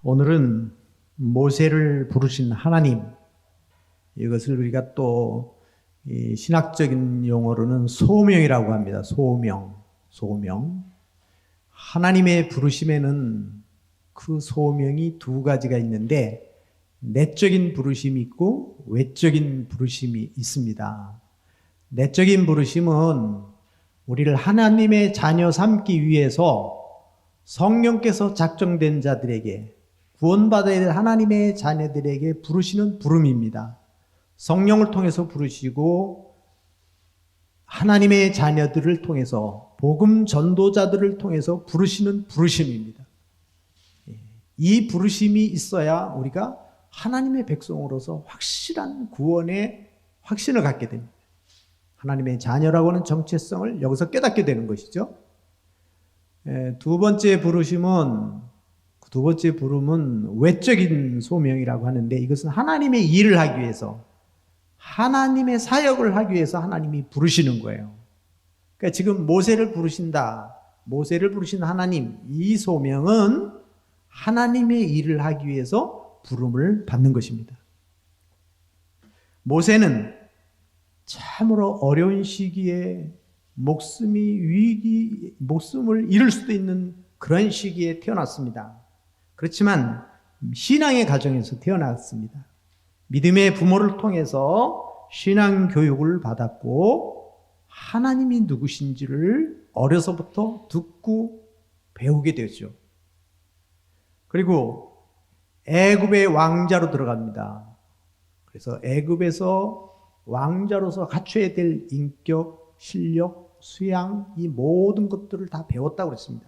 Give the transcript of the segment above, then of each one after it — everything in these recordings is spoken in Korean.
오늘은 모세를 부르신 하나님, 이것을 우리가 또 신학적인 용어로는 소명이라고 합니다. 소명. 하나님의 부르심에는 그 소명이 두 가지가 있는데 내적인 부르심이 있고 외적인 부르심이 있습니다. 내적인 부르심은 우리를 하나님의 자녀 삼기 위해서 성령께서 작정된 자들에게, 구원받아야 될 하나님의 자녀들에게 부르시는 부름입니다. 성령을 통해서 부르시고 하나님의 자녀들을 통해서, 복음 전도자들을 통해서 부르시는 부르심입니다. 이 부르심이 있어야 우리가 하나님의 백성으로서 확실한 구원의 확신을 갖게 됩니다. 하나님의 자녀라고 하는 정체성을 여기서 깨닫게 되는 것이죠. 두 번째 부름은 외적인 소명이라고 하는데, 이것은 하나님의 일을 하기 위해서, 하나님의 사역을 하기 위해서 하나님이 부르시는 거예요. 그러니까 지금 모세를 부르신 하나님, 이 소명은 하나님의 일을 하기 위해서 부름을 받는 것입니다. 모세는 참으로 어려운 시기에 목숨을 잃을 수도 있는 그런 시기에 태어났습니다. 그렇지만 신앙의 가정에서 태어났습니다. 믿음의 부모를 통해서 신앙 교육을 받았고 하나님이 누구신지를 어려서부터 듣고 배우게 되죠. 그리고 애굽의 왕자로 들어갑니다. 그래서 애굽에서 왕자로서 갖춰야 될 인격, 실력, 수양, 이 모든 것들을 다 배웠다고 그랬습니다.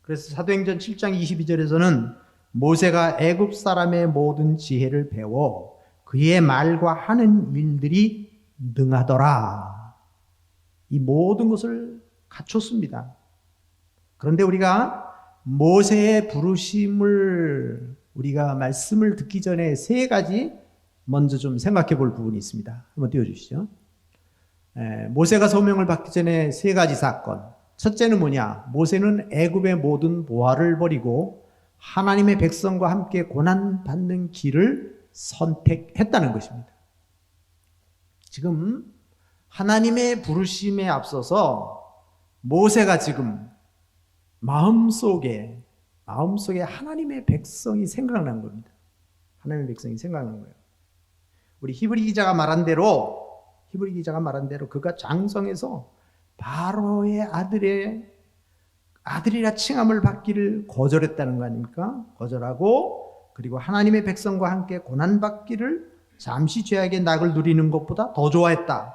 그래서 사도행전 7장 22절에서는 모세가 애굽 사람의 모든 지혜를 배워 그의 말과 하는 일들이 능하더라. 이 모든 것을 갖췄습니다. 그런데 우리가 모세의 부르심을, 우리가 말씀을 듣기 전에 세 가지 먼저 좀 생각해 볼 부분이 있습니다. 한번 띄워주시죠. 모세가 소명을 받기 전에 세 가지 사건. 첫째는 뭐냐? 모세는 애굽의 모든 보화를 버리고 하나님의 백성과 함께 고난받는 길을 선택했다는 것입니다. 지금 하나님의 부르심에 앞서서 모세가 지금 마음속에 하나님의 백성이 생각난 겁니다. 하나님의 백성이 생각난 거예요. 우리 히브리 기자가 말한 대로 그가 장성해서 바로의 아들이라 칭함을 받기를 거절했다는 거 아닙니까? 거절하고, 그리고 하나님의 백성과 함께 고난받기를 잠시 죄악의 낙을 누리는 것보다 더 좋아했다.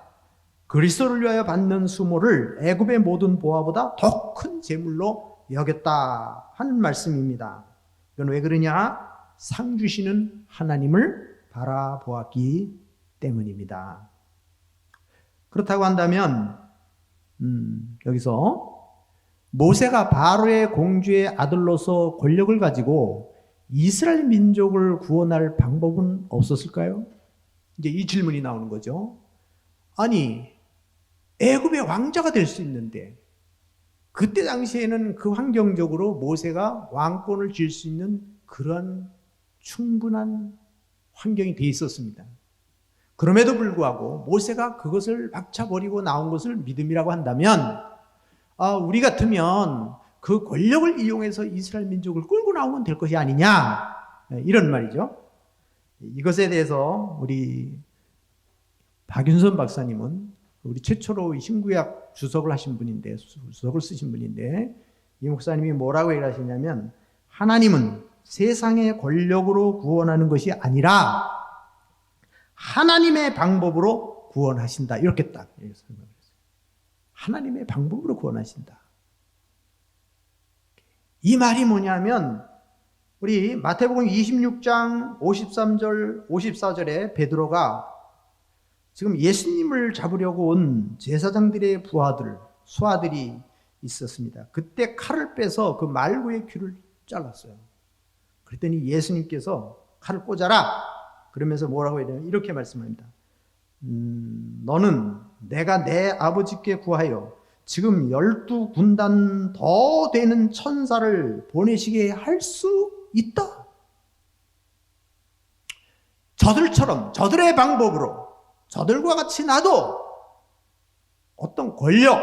그리스도를 위하여 받는 수모를 애굽의 모든 보화보다 더 큰 재물로 여겼다 하는 말씀입니다. 이건 왜 그러냐? 상 주시는 하나님을 바라보았기 때문입니다. 그렇다고 한다면 여기서 모세가 바로의 공주의 아들로서 권력을 가지고 이스라엘 민족을 구원할 방법은 없었을까요? 이제 이 질문이 나오는 거죠. 아니, 애굽의 왕자가 될 수 있는데, 그때 당시에는 그 환경적으로 모세가 왕권을 쥘 수 있는 그런 충분한 환경이 돼 있었습니다. 그럼에도 불구하고 모세가 그것을 박차버리고 나온 것을 믿음이라고 한다면, 우리 같으면 그 권력을 이용해서 이스라엘 민족을 끌고 나오면 될 것이 아니냐, 이런 말이죠. 이것에 대해서 우리 박윤선 박사님은 우리 최초로 신구약 주석을 쓰신 분인데, 이 목사님이 뭐라고 얘기하시냐면, 하나님은 세상의 권력으로 구원하는 것이 아니라 하나님의 방법으로 구원하신다. 이렇게 딱 설명을 했어요. 하나님의 방법으로 구원하신다. 이 말이 뭐냐면, 우리 마태복음 26장 53절, 54절에 베드로가 지금 예수님을 잡으려고 온 제사장들의 수하들이 있었습니다. 그때 칼을 빼서 그 말구의 귀를 잘랐어요. 그랬더니 예수님께서 칼을 꽂아라! 그러면서 뭐라고 해야 되나? 이렇게 말씀합니다. 너는 내가 내 아버지께 구하여 지금 12군단 더 되는 천사를 보내시게 할 수 있다. 저들처럼 저들의 방법으로 저들과 같이 나도 어떤 권력,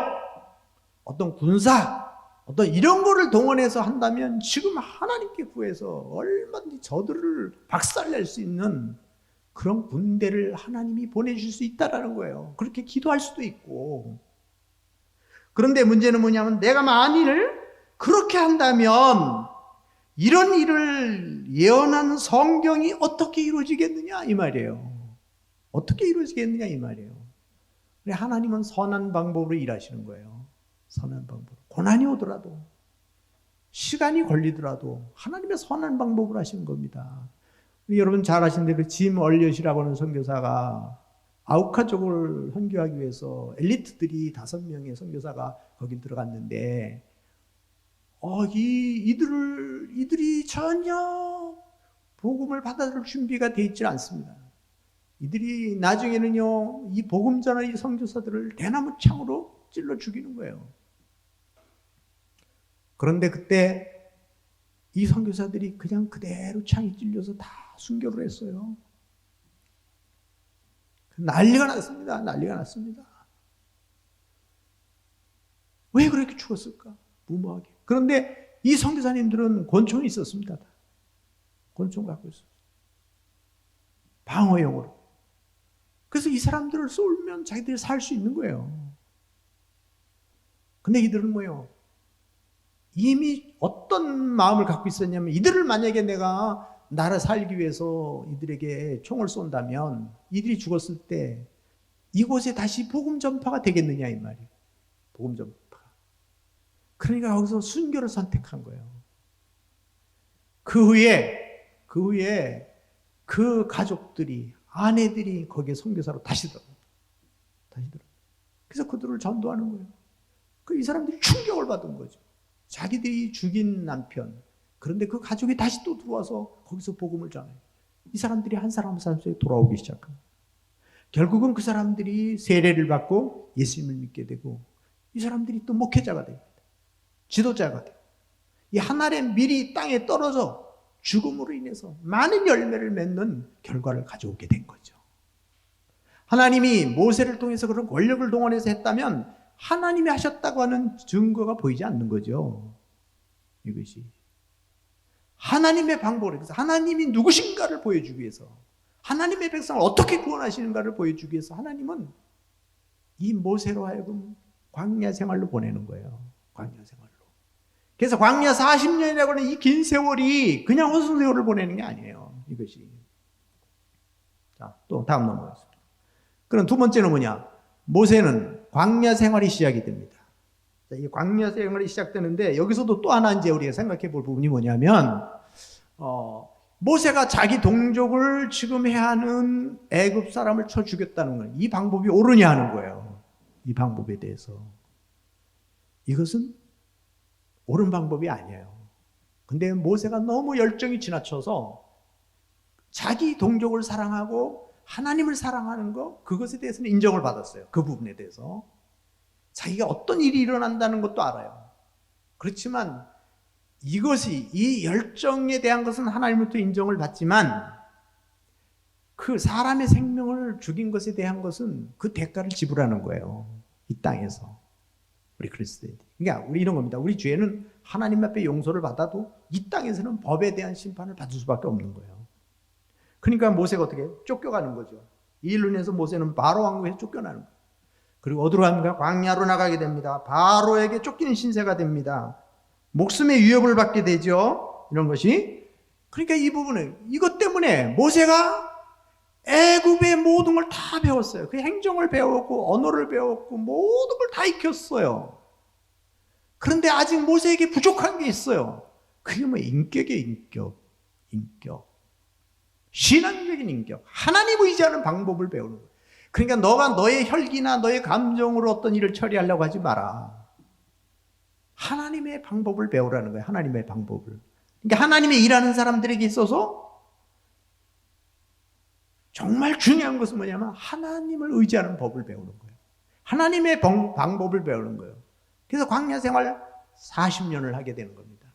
어떤 군사, 어떤 이런 거를 동원해서 한다면 지금 하나님께 구해서 얼마든지 저들을 박살낼 수 있는 그런 군대를 하나님이 보내줄 수 있다라는 거예요. 그렇게 기도할 수도 있고. 그런데 문제는 뭐냐면 내가 만일 그렇게 한다면 이런 일을 예언한 성경이 어떻게 이루어지겠느냐 이 말이에요. 어떻게 이루어지겠느냐 이 말이에요. 하나님은 선한 방법으로 일하시는 거예요. 선한 방법으로. 고난이 오더라도 시간이 걸리더라도 하나님의 선한 방법으로 하시는 겁니다. 여러분 잘 아시는 대로 짐 얼리엇이라고 하는 선교사가 아우카족을 선교하기 위해서 엘리트들이 5명의 선교사가 거기 들어갔는데 이들이 전혀 복음을 받아들일 준비가 되어 있지 않습니다. 이들이 나중에는요, 이 복음 전의 선교사들을 대나무 창으로 찔러 죽이는 거예요. 그런데 그때 이 선교사들이 그냥 그대로 창이 찔려서 다 순교를 했어요. 난리가 났습니다. 난리가 났습니다. 왜 그렇게 죽었을까? 무모하게. 그런데 이 선교사님들은 권총이 있었습니다. 권총 갖고 있었어요. 방어용으로. 그래서 이 사람들을 쏠면 자기들이 살 수 있는 거예요. 근데 이들은 뭐예요? 이미 어떤 마음을 갖고 있었냐면 이들을 만약에 내가 나를 살기 위해서 이들에게 총을 쏜다면 이들이 죽었을 때 이곳에 다시 복음 전파가 되겠느냐 이 말이에요. 복음 전파. 그러니까 거기서 순교를 선택한 거예요. 그 후에 그 가족들이 아내들이 거기에 선교사로 다시 들어가요. 그래서 그들을 전도하는 거예요. 이 사람들이 충격을 받은 거죠. 자기들이 죽인 남편, 그런데 그 가족이 다시 또 들어와서 거기서 복음을 전해요. 이 사람들이 한 사람 한 사람씩 돌아오기 시작합니다. 결국은 그 사람들이 세례를 받고 예수님을 믿게 되고 이 사람들이 또 목회자가 됩니다. 지도자가 돼요. 이 한 알의 밀이 땅에 떨어져 죽음으로 인해서 많은 열매를 맺는 결과를 가져오게 된 거죠. 하나님이 모세를 통해서 그런 권력을 동원해서 했다면 하나님이 하셨다고 하는 증거가 보이지 않는 거죠. 이것이 하나님의 방법으로, 그래서 하나님이 누구신가를 보여주기 위해서, 하나님의 백성을 어떻게 구원하시는가를 보여주기 위해서 하나님은 이 모세로 하여금 광야 생활로 보내는 거예요. 광야 생활로. 그래서 광야 40년이라고 하는 이 긴 세월이 그냥 허순 세월을 보내는 게 아니에요. 이것이. 자, 또 다음 넘어가겠습니다. 그럼 두 번째는 뭐냐? 모세는 광야 생활이 시작이 됩니다. 자, 이 광야 생활이 시작되는데 여기서도 또 하나 이제 우리가 생각해 볼 부분이 뭐냐면 모세가 자기 동족을 지금 해야 하는 애굽 사람을 쳐 죽였다는 거예요. 이 방법이 옳으냐 하는 거예요. 이 방법에 대해서. 이것은 옳은 방법이 아니에요. 근데 모세가 너무 열정이 지나쳐서 자기 동족을 사랑하고 하나님을 사랑하는 것, 그것에 대해서는 인정을 받았어요. 그 부분에 대해서. 자기가 어떤 일이 일어난다는 것도 알아요. 그렇지만 이것이, 이 열정에 대한 것은 하나님으로부터 인정을 받지만 그 사람의 생명을 죽인 것에 대한 것은 그 대가를 지불하는 거예요. 이 땅에서. 우리 그리스도인들. 그러니까 우리 이런 겁니다. 우리 죄는 하나님 앞에 용서를 받아도 이 땅에서는 법에 대한 심판을 받을 수밖에 없는 거예요. 그러니까 모세가 어떻게 쫓겨가는 거죠. 이 일로 인해서 모세는 바로 왕국에서 쫓겨나는 거예요. 그리고 어디로 갑니까? 광야로 나가게 됩니다. 바로에게 쫓기는 신세가 됩니다. 목숨의 위협을 받게 되죠. 이런 것이. 그러니까 이 부분은 이것 때문에 모세가 애굽의 모든 걸 다 배웠어요. 그 행정을 배웠고 언어를 배웠고 모든 걸 다 익혔어요. 그런데 아직 모세에게 부족한 게 있어요. 그게 뭐 인격의 인격. 신앙적인 인격. 하나님 의지하는 방법을 배우는 거예요. 그러니까 너가 너의 혈기나 너의 감정으로 어떤 일을 처리하려고 하지 마라. 하나님의 방법을 배우라는 거예요. 하나님의 방법을. 그러니까 하나님의 일하는 사람들에게 있어서 정말 중요한 것은 뭐냐면 하나님을 의지하는 법을 배우는 거예요. 하나님의 방법을 배우는 거예요. 그래서 광야 생활 40년을 하게 되는 겁니다.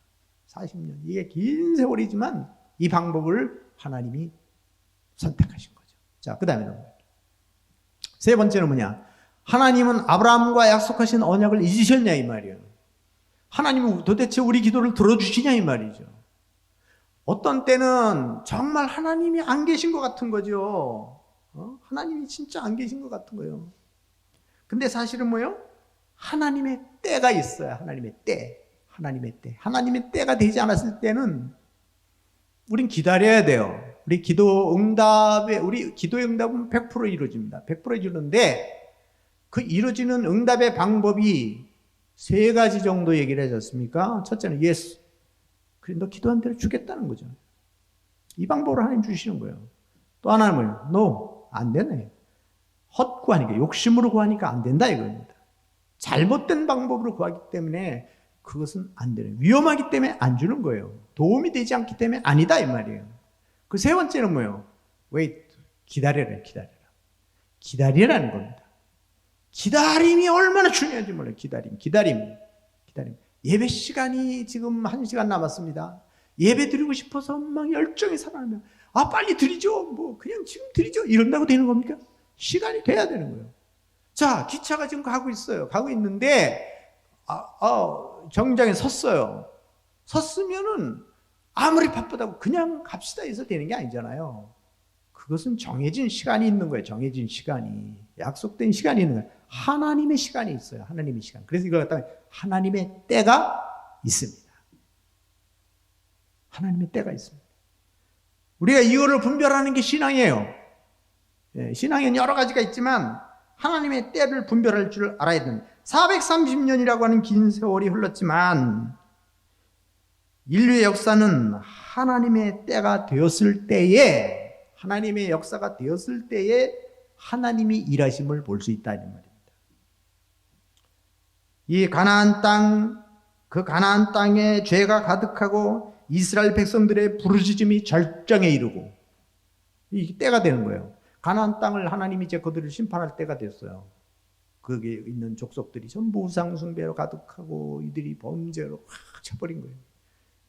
40년. 이게 긴 세월이지만 이 방법을 하나님이 선택하신 거죠. 자, 그 다음에는 세 번째는 뭐냐? 하나님은 아브라함과 약속하신 언약을 잊으셨냐 이 말이에요. 하나님은 도대체 우리 기도를 들어주시냐 이 말이죠. 어떤 때는 정말 하나님이 안 계신 것 같은 거죠. 하나님이 진짜 안 계신 것 같은 거예요. 근데 사실은 뭐예요? 하나님의 때가 있어요. 하나님의 때. 하나님의 때. 하나님의 때가 되지 않았을 때는 우린 기다려야 돼요. 우리 기도의 응답은 100% 이루어집니다. 100% 이루는데 그 이루어지는 응답의 방법이 세 가지 정도 얘기를 해줬습니까? 첫째는 예수. 그래, 너 기도한 대로 주겠다는 거죠. 이 방법으로 하나님 주시는 거예요. 또 하나는 뭐예요? No, 안 되네. 헛구하니까, 욕심으로 구하니까 안 된다 이겁니다. 잘못된 방법으로 구하기 때문에 그것은 안 되는, 위험하기 때문에 안 주는 거예요. 도움이 되지 않기 때문에 아니다 이 말이에요. 그 세 번째는 뭐예요? Wait, 기다려라. 기다리라는 겁니다. 기다림이 얼마나 중요한지 몰라요. 기다림. 예배 시간이 지금 1시간 남았습니다. 예배 드리고 싶어서 막 열정이 살아나면 빨리 드리죠. 뭐 그냥 지금 드리죠. 이런다고 되는 겁니까? 시간이 돼야 되는 거예요. 자, 기차가 지금 가고 있어요. 가고 있는데 정류장에 섰어요. 섰으면은 아무리 바쁘다고 그냥 갑시다 해서 되는 게 아니잖아요. 그것은 정해진 시간이 있는 거예요. 정해진 시간이. 약속된 시간이 있는 거예요. 하나님의 시간이 있어요. 하나님의 시간. 그래서 이걸 갖다가 하나님의 때가 있습니다. 하나님의 때가 있습니다. 우리가 이거를 분별하는 게 신앙이에요. 신앙에는 여러 가지가 있지만 하나님의 때를 분별할 줄 알아야 됩니다. 430년이라고 하는 긴 세월이 흘렀지만 인류의 역사는 하나님의 때가 되었을 때에, 하나님의 역사가 되었을 때에 하나님이 일하심을 볼 수 있다는 말입니다. 이 가나안 땅, 그 가나안 땅에 죄가 가득하고 이스라엘 백성들의 부르짖음이 절정에 이르고 이 때가 되는 거예요. 가나안 땅을 하나님이 이제 그들을 심판할 때가 됐어요. 거기에 있는 족속들이 전부 우상 숭배로 가득하고 이들이 범죄로 꽉 차버린 거예요.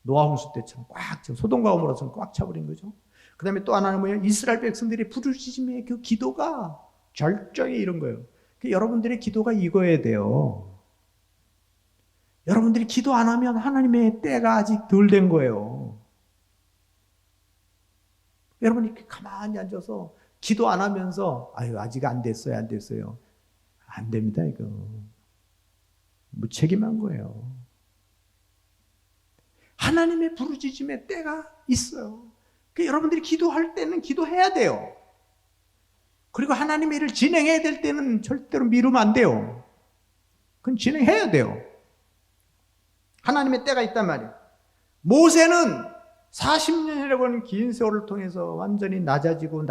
노아 홍수 때처럼 꽉 차, 소돔과 고모라처럼 꽉 차버린 거죠. 그 다음에 또 하나는 뭐예요? 이스라엘 백성들의 부르짖음의 그 기도가 절정에 이른 거예요. 여러분들의 기도가 이거야 돼요. 여러분들이 기도 안 하면 하나님의 때가 아직 덜 된 거예요. 여러분이 가만히 앉아서 기도 안 하면서 아직 안 됐어요. 안 됩니다 이거. 무책임한 거예요. 하나님의 부르짖음의 때가 있어요. 여러분들이 기도할 때는 기도해야 돼요. 그리고 하나님의 일을 진행해야 될 때는 절대로 미루면 안 돼요. 그건 진행해야 돼요. 하나님의 때가 있단 말이에요. 모세는 40년이라고 하는 긴 세월을 통해서 완전히 낮아지고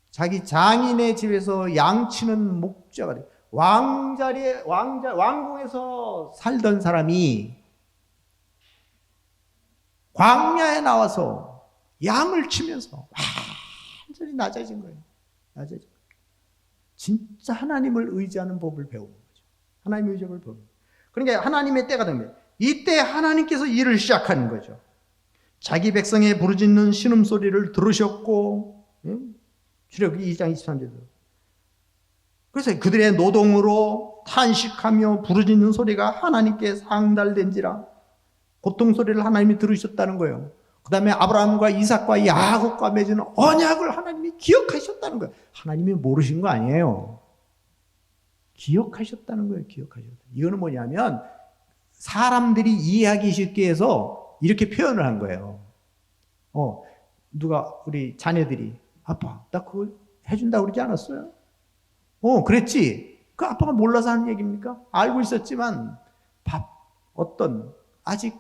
자기 장인의 집에서 양치는 목자가 돼요. 왕궁에서 살던 사람이 광야에 나와서 양을 치면서 완전히 낮아진 거예요. 진짜 하나님을 의지하는 법을 배우는 거죠. 하나님의 의지를 배우는 거예요. 그러니까 하나님의 때가 된 거예요. 이때 하나님께서 일을 시작하는 거죠. 자기 백성의 부르짖는 신음소리를 들으셨고, 출애굽기 2장 23절에. 그래서 그들의 노동으로 탄식하며 부르짖는 소리가 하나님께 상달된지라 고통소리를 하나님이 들으셨다는 거예요. 그 다음에 아브라함과 이삭과 야곱과 맺은 언약을 하나님이 기억하셨다는 거예요. 하나님이 모르신 거 아니에요. 기억하셨다는 거예요. 이거는 뭐냐면 사람들이 이해하기 쉽게 해서 이렇게 표현을 한 거예요. 누가 우리 자녀들이 아빠 나 그거 해준다고 그러지 않았어요? 그랬지. 그 아빠가 몰라서 하는 얘기입니까? 알고 있었지만 아직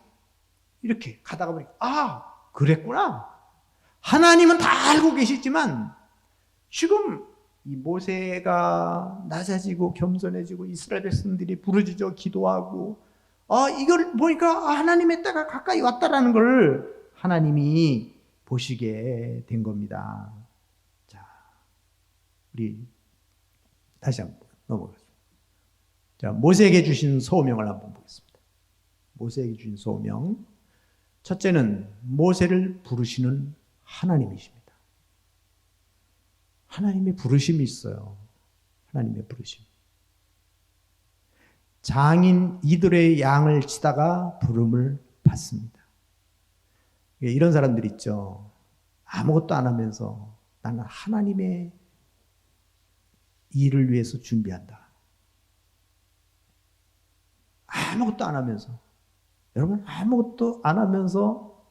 이렇게 가다가 보니까 그랬구나. 하나님은 다 알고 계시지만 지금 이 모세가 낮아지고 겸손해지고 이스라엘 백성들이 부르짖어 기도하고 이걸 보니까 하나님의 때가 가까이 왔다라는 걸 하나님이 보시게 된 겁니다. 우리 다시 한번 넘어가겠습니다. 자, 모세에게 주신 소명을 한번 보겠습니다. 모세에게 주신 소명. 첫째는 모세를 부르시는 하나님이십니다. 하나님의 부르심이 있어요. 하나님의 부르심. 장인 이들의 양을 치다가 부름을 받습니다. 이런 사람들 있죠. 아무것도 안 하면서 나는 하나님의 일을 위해서 준비한다. 아무것도 안 하면서. 여러분, 아무것도 안 하면서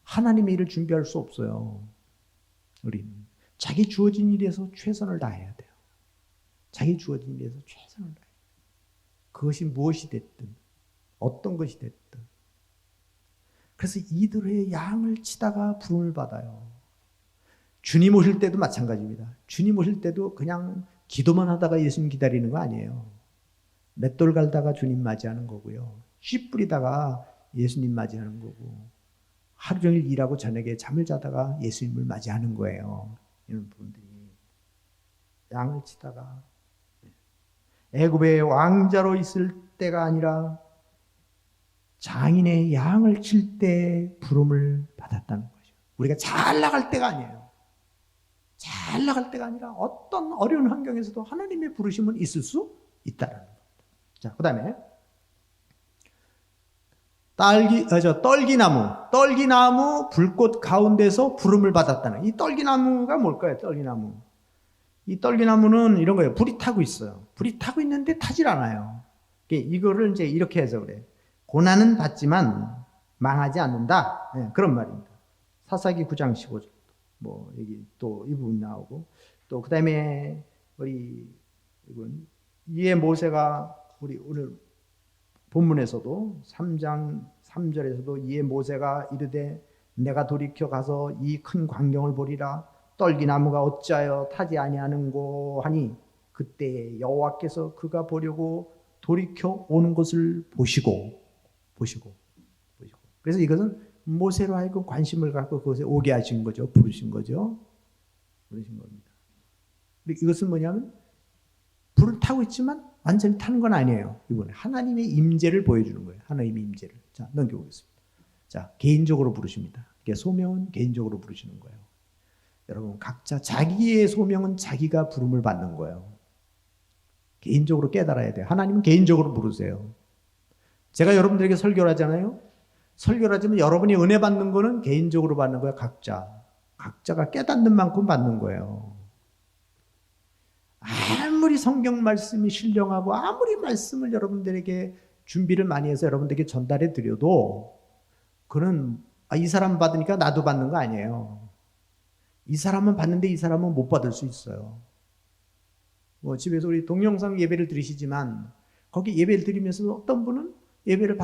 하나님의 일을 준비할 수 없어요. 우리는 자기 주어진 일에서 최선을 다해야 돼요. 자기 주어진 일에서 최선을 다해야 돼요. 그것이 무엇이 됐든 어떤 것이 됐든. 그래서 이들의 양을 치다가 부름을 받아요. 주님 오실 때도 마찬가지입니다. 주님 오실 때도 그냥 기도만 하다가 예수님 기다리는 거 아니에요. 맷돌 갈다가 주님 맞이하는 거고요. 씨 뿌리다가 예수님 맞이하는 거고, 하루 종일 일하고 저녁에 잠을 자다가 예수님을 맞이하는 거예요. 이런 분들이 양을 치다가 애굽의 왕자로 있을 때가 아니라 장인의 양을 칠 때 부름을 받았다는 거죠. 우리가 잘 나갈 때가 아니에요. 잘 나갈 때가 아니라 어떤 어려운 환경에서도 하나님의 부르심은 있을 수 있다는 겁니다. 자, 그 다음에 떨기나무 불꽃 가운데서 부름을 받았다는. 이 떨기나무가 뭘까요? 떨기나무. 이 떨기나무는 이런 거예요. 불이 타고 있어요. 불이 타고 있는데 타질 않아요. 이거를 이제 이렇게 해서 그래. 고난은 받지만 망하지 않는다. 네, 그런 말입니다. 사사기 9장 15절. 뭐 여기 또 이 부분 나오고, 또 그다음에 우리 이건 이에 모세가 우리 오늘 본문에서도 3장 3절에서도 이에 모세가 이르되 내가 돌이켜 가서 이 큰 광경을 보리라. 떨기나무가 어찌하여 타지 아니하는고 하니 그때 여호와께서 그가 보려고 돌이켜 오는 것을 보시고. 그래서 이것은 모세로 하여금 관심을 갖고 그것에 오게 하신 거죠. 부르신 거죠. 부르신 겁니다. 이것은 뭐냐면 불을 타고 있지만 완전히 타는 건 아니에요. 이번에 하나님의 임재를 보여주는 거예요. 하나님의 임재를. 자, 넘겨보겠습니다. 자, 개인적으로 부르십니다. 이게 소명은 개인적으로 부르시는 거예요. 여러분, 각자 자기의 소명은 자기가 부름을 받는 거예요. 개인적으로 깨달아야 돼요. 하나님은 개인적으로 부르세요. 제가 여러분들에게 설교를 하잖아요. 설교를 하지만 여러분이 은혜 받는 거는 개인적으로 받는 거예요. 각자가 깨닫는 만큼 받는 거예요. 아무리 성경 말씀이 신령하고 아무리 말씀을 여러분들에게 준비를 많이 해서 여러분들에게 전달해 드려도 그는 이 사람 받으니까 나도 받는 거 아니에요. 이 사람은 받는데 이 사람은 못 받을 수 있어요. 뭐 집에서 우리 동영상 예배를 드리시지만 거기 예배를 드리면서 어떤 분은 은혜를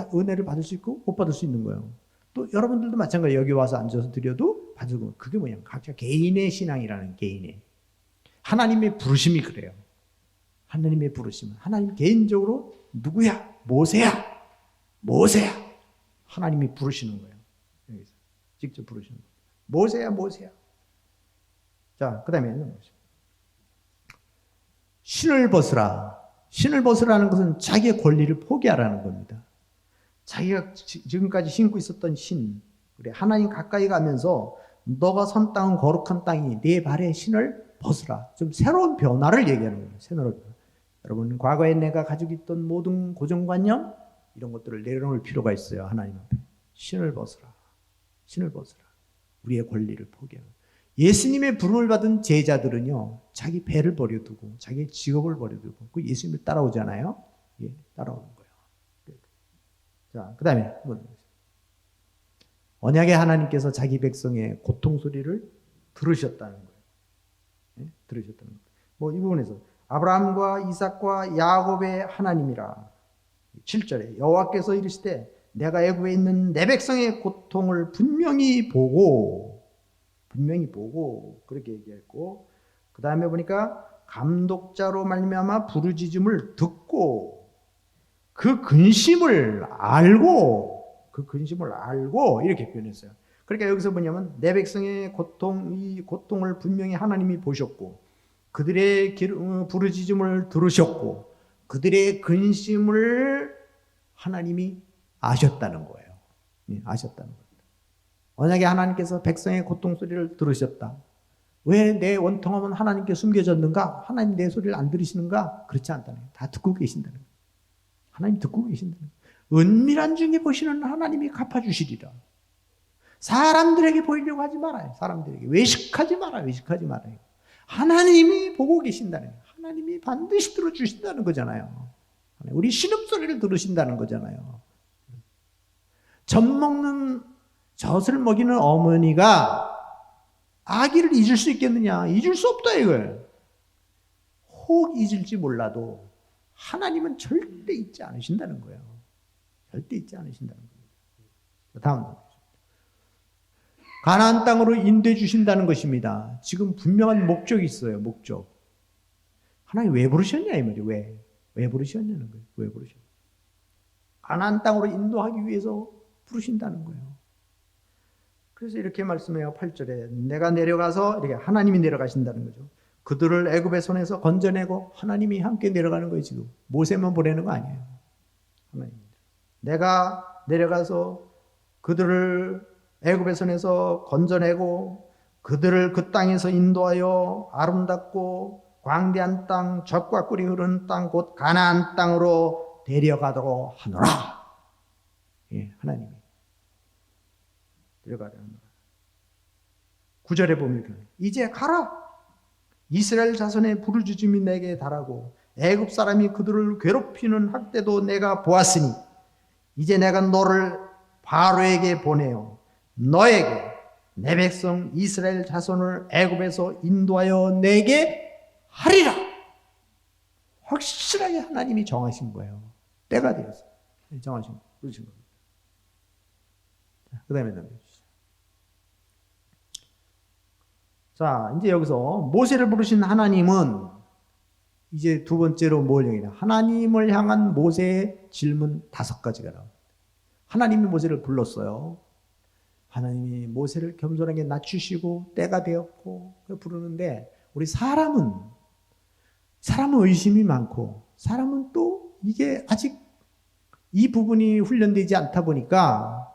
받을 수 있고 못 받을 수 있는 거예요. 또 여러분들도 마찬가지예요. 여기 와서 앉아서 드려도 받고. 그게 뭐냐면 각자 개인의 신앙이라는, 개인의 하나님의 부르심이 그래요. 하나님의 부르심은 하나님 개인적으로 누구야? 모세야. 하나님이 부르시는 거예요. 여기서 직접 부르시는 거예요. 모세야. 자, 그 다음에 신을 벗으라. 신을 벗으라는 것은 자기의 권리를 포기하라는 겁니다. 자기가 지금까지 신고 있었던 신, 그래, 하나님 가까이 가면서 너가 선 땅은 거룩한 땅이니 네 발에 신을 벗으라. 좀 새로운 변화를 얘기하는 거예요. 새로운 변화. 여러분, 과거에 내가 가지고 있던 모든 고정관념 이런 것들을 내려놓을 필요가 있어요. 하나님 앞에. 신을 벗으라. 우리의 권리를 포기하는. 예수님의 부름을 받은 제자들은요, 자기 배를 버려두고 자기 직업을 버려두고 그 예수님을 따라오잖아요. 예, 따라오는 거예요. 자, 그 다음에 언약의 하나님께서 자기 백성의 고통 소리를 들으셨다는 거예요. 예? 들으셨다는 거예요. 뭐 이 부분에서 아브라함과 이삭과 야곱의 하나님이라. 7절에 여호와께서 이르시되 내가 애굽에 있는 내 백성의 고통을 분명히 보고 그렇게 얘기했고, 그 다음에 보니까 감독자로 말미암아 부르짖음을 듣고 그 근심을 알고 이렇게 표현했어요. 그러니까 여기서 뭐냐면 내 백성의 이 고통을 분명히 하나님이 보셨고 그들의 부르짖음을 들으셨고 그들의 근심을 하나님이 아셨다는 거예요. 예, 아셨다는 겁니다. 만약에 하나님께서 백성의 고통 소리를 들으셨다. 왜 내 원통함은 하나님께 숨겨졌는가? 하나님 내 소리를 안 들으시는가? 그렇지 않다는 거예요. 다 듣고 계신다는 거예요. 하나님 듣고 계신다는 거예요. 은밀한 중에 보시는 하나님이 갚아주시리라. 사람들에게 보이려고 하지 말아요. 사람들에게 외식하지 말아요. 외식하지 말아요. 하나님이 보고 계신다는 거예요. 하나님이 반드시 들어주신다는 거잖아요. 우리 신음소리를 들으신다는 거잖아요. 젖 먹는 젖을 먹이는 어머니가 아기를 잊을 수 있겠느냐? 잊을 수 없다 이거예요. 혹 잊을지 몰라도 하나님은 절대 잊지 않으신다는 거예요. 절대 잊지 않으신다는 거예요. 다음 가나안 땅으로 인도해 주신다는 것입니다. 지금 분명한 목적이 있어요. 목적. 하나님 왜 부르셨냐 이 말이에요. 왜 부르셨냐는 거예요. 왜 부르셨냐. 가나안 땅으로 인도하기 위해서 부르신다는 거예요. 그래서 이렇게 말씀해요. 8절에 내가 내려가서 이렇게 하나님이 내려가신다는 거죠. 그들을 애굽의 손에서 건져내고 하나님이 함께 내려가는 거예요. 지금 모세만 보내는 거 아니에요. 하나님. 내가 내려가서 그들을 애굽의 손에서 건져내고 그들을 그 땅에서 인도하여 아름답고 광대한 땅, 젖과 꿀이 흐르는 땅, 곧 가나안 땅으로 데려가도록 하노라. 예, 하나님이 데려가려 하노라. 9절에 보면 이제 가라. 이스라엘 자손의 부르짖음이 내게 달하고 애굽 사람이 그들을 괴롭히는 학대도 내가 보았으니 이제 내가 너를 바로에게 보내어 너에게 내 백성 이스라엘 자손을 애굽에서 인도하여 내게 하리라. 확실하게 하나님이 정하신 거예요. 때가 되었어요. 정하신 거예요. 그러신 겁니다. 그 다음에 넘겨주시죠. 자, 이제 여기서 모세를 부르신 하나님은 이제 두 번째로 뭘 얘기해요? 하나님을 향한 모세의 질문 5가지가 나옵니다. 하나님이 모세를 불렀어요. 하나님이 모세를 겸손하게 낮추시고 때가 되었고 부르는데 우리 사람은 의심이 많고 사람은 또 이게 아직 이 부분이 훈련되지 않다 보니까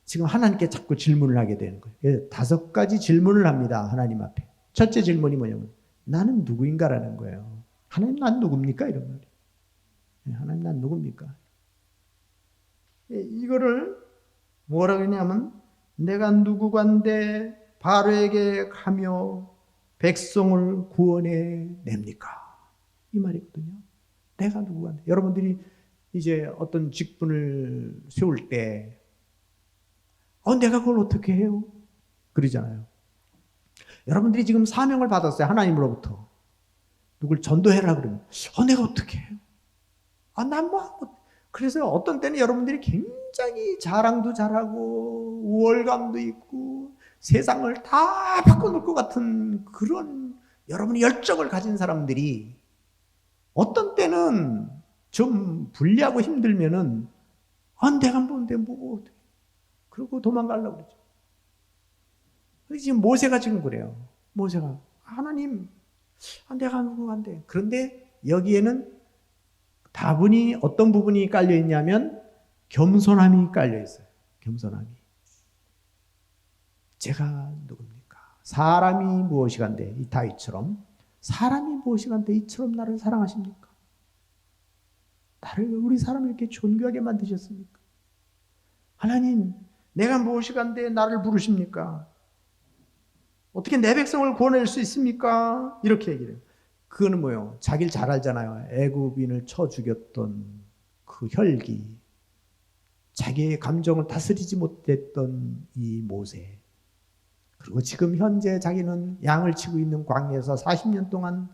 지금 하나님께 자꾸 질문을 하게 되는 거예요. 5가지 질문을 합니다. 하나님 앞에. 첫째 질문이 뭐냐면 나는 누구인가라는 거예요. 하나님 난 누굽니까? 이런 말이에요. 하나님 난 누굽니까? 이거를 뭐라고 했냐면 내가 누구간데 바로에게 가며 백성을 구원해 냅니까? 이 말이거든요. 내가 누구간데. 여러분들이 이제 어떤 직분을 세울 때 내가 그걸 어떻게 해요? 그러잖아요. 여러분들이 지금 사명을 받았어요. 하나님으로부터. 누굴 전도해라 그러면 내가 어떻게 해요? 난 그래서 어떤 때는 여러분들이 굉장히 자랑도 잘하고 우월감도 있고 세상을 다 바꿔놓을 것 같은 그런 여러분의 열정을 가진 사람들이 어떤 때는 좀 불리하고 힘들면은 내가 뭔데 뭐 그러고 도망가려고 그러죠. 지금 모세가 지금 그래요. 모세가 하나님 내가 누구간데. 그런데 여기에는 다분히 어떤 부분이 깔려 있냐면 겸손함이 깔려 있어요. 겸손함이. 제가 누굽니까? 사람이 무엇이간데 이 다윗처럼 사람이 무엇이간데 이처럼 나를 사랑하십니까? 우리 사람을 이렇게 존귀하게 만드셨습니까? 하나님 내가 무엇이간데 나를 부르십니까? 어떻게 내 백성을 구원할 수 있습니까? 이렇게 얘기를 해요. 그거는 뭐예요? 자기를 잘 알잖아요. 애굽인을 쳐 죽였던 그 혈기, 자기의 감정을 다스리지 못했던 이 모세, 그리고 지금 현재 자기는 양을 치고 있는 광야에서 40년 동안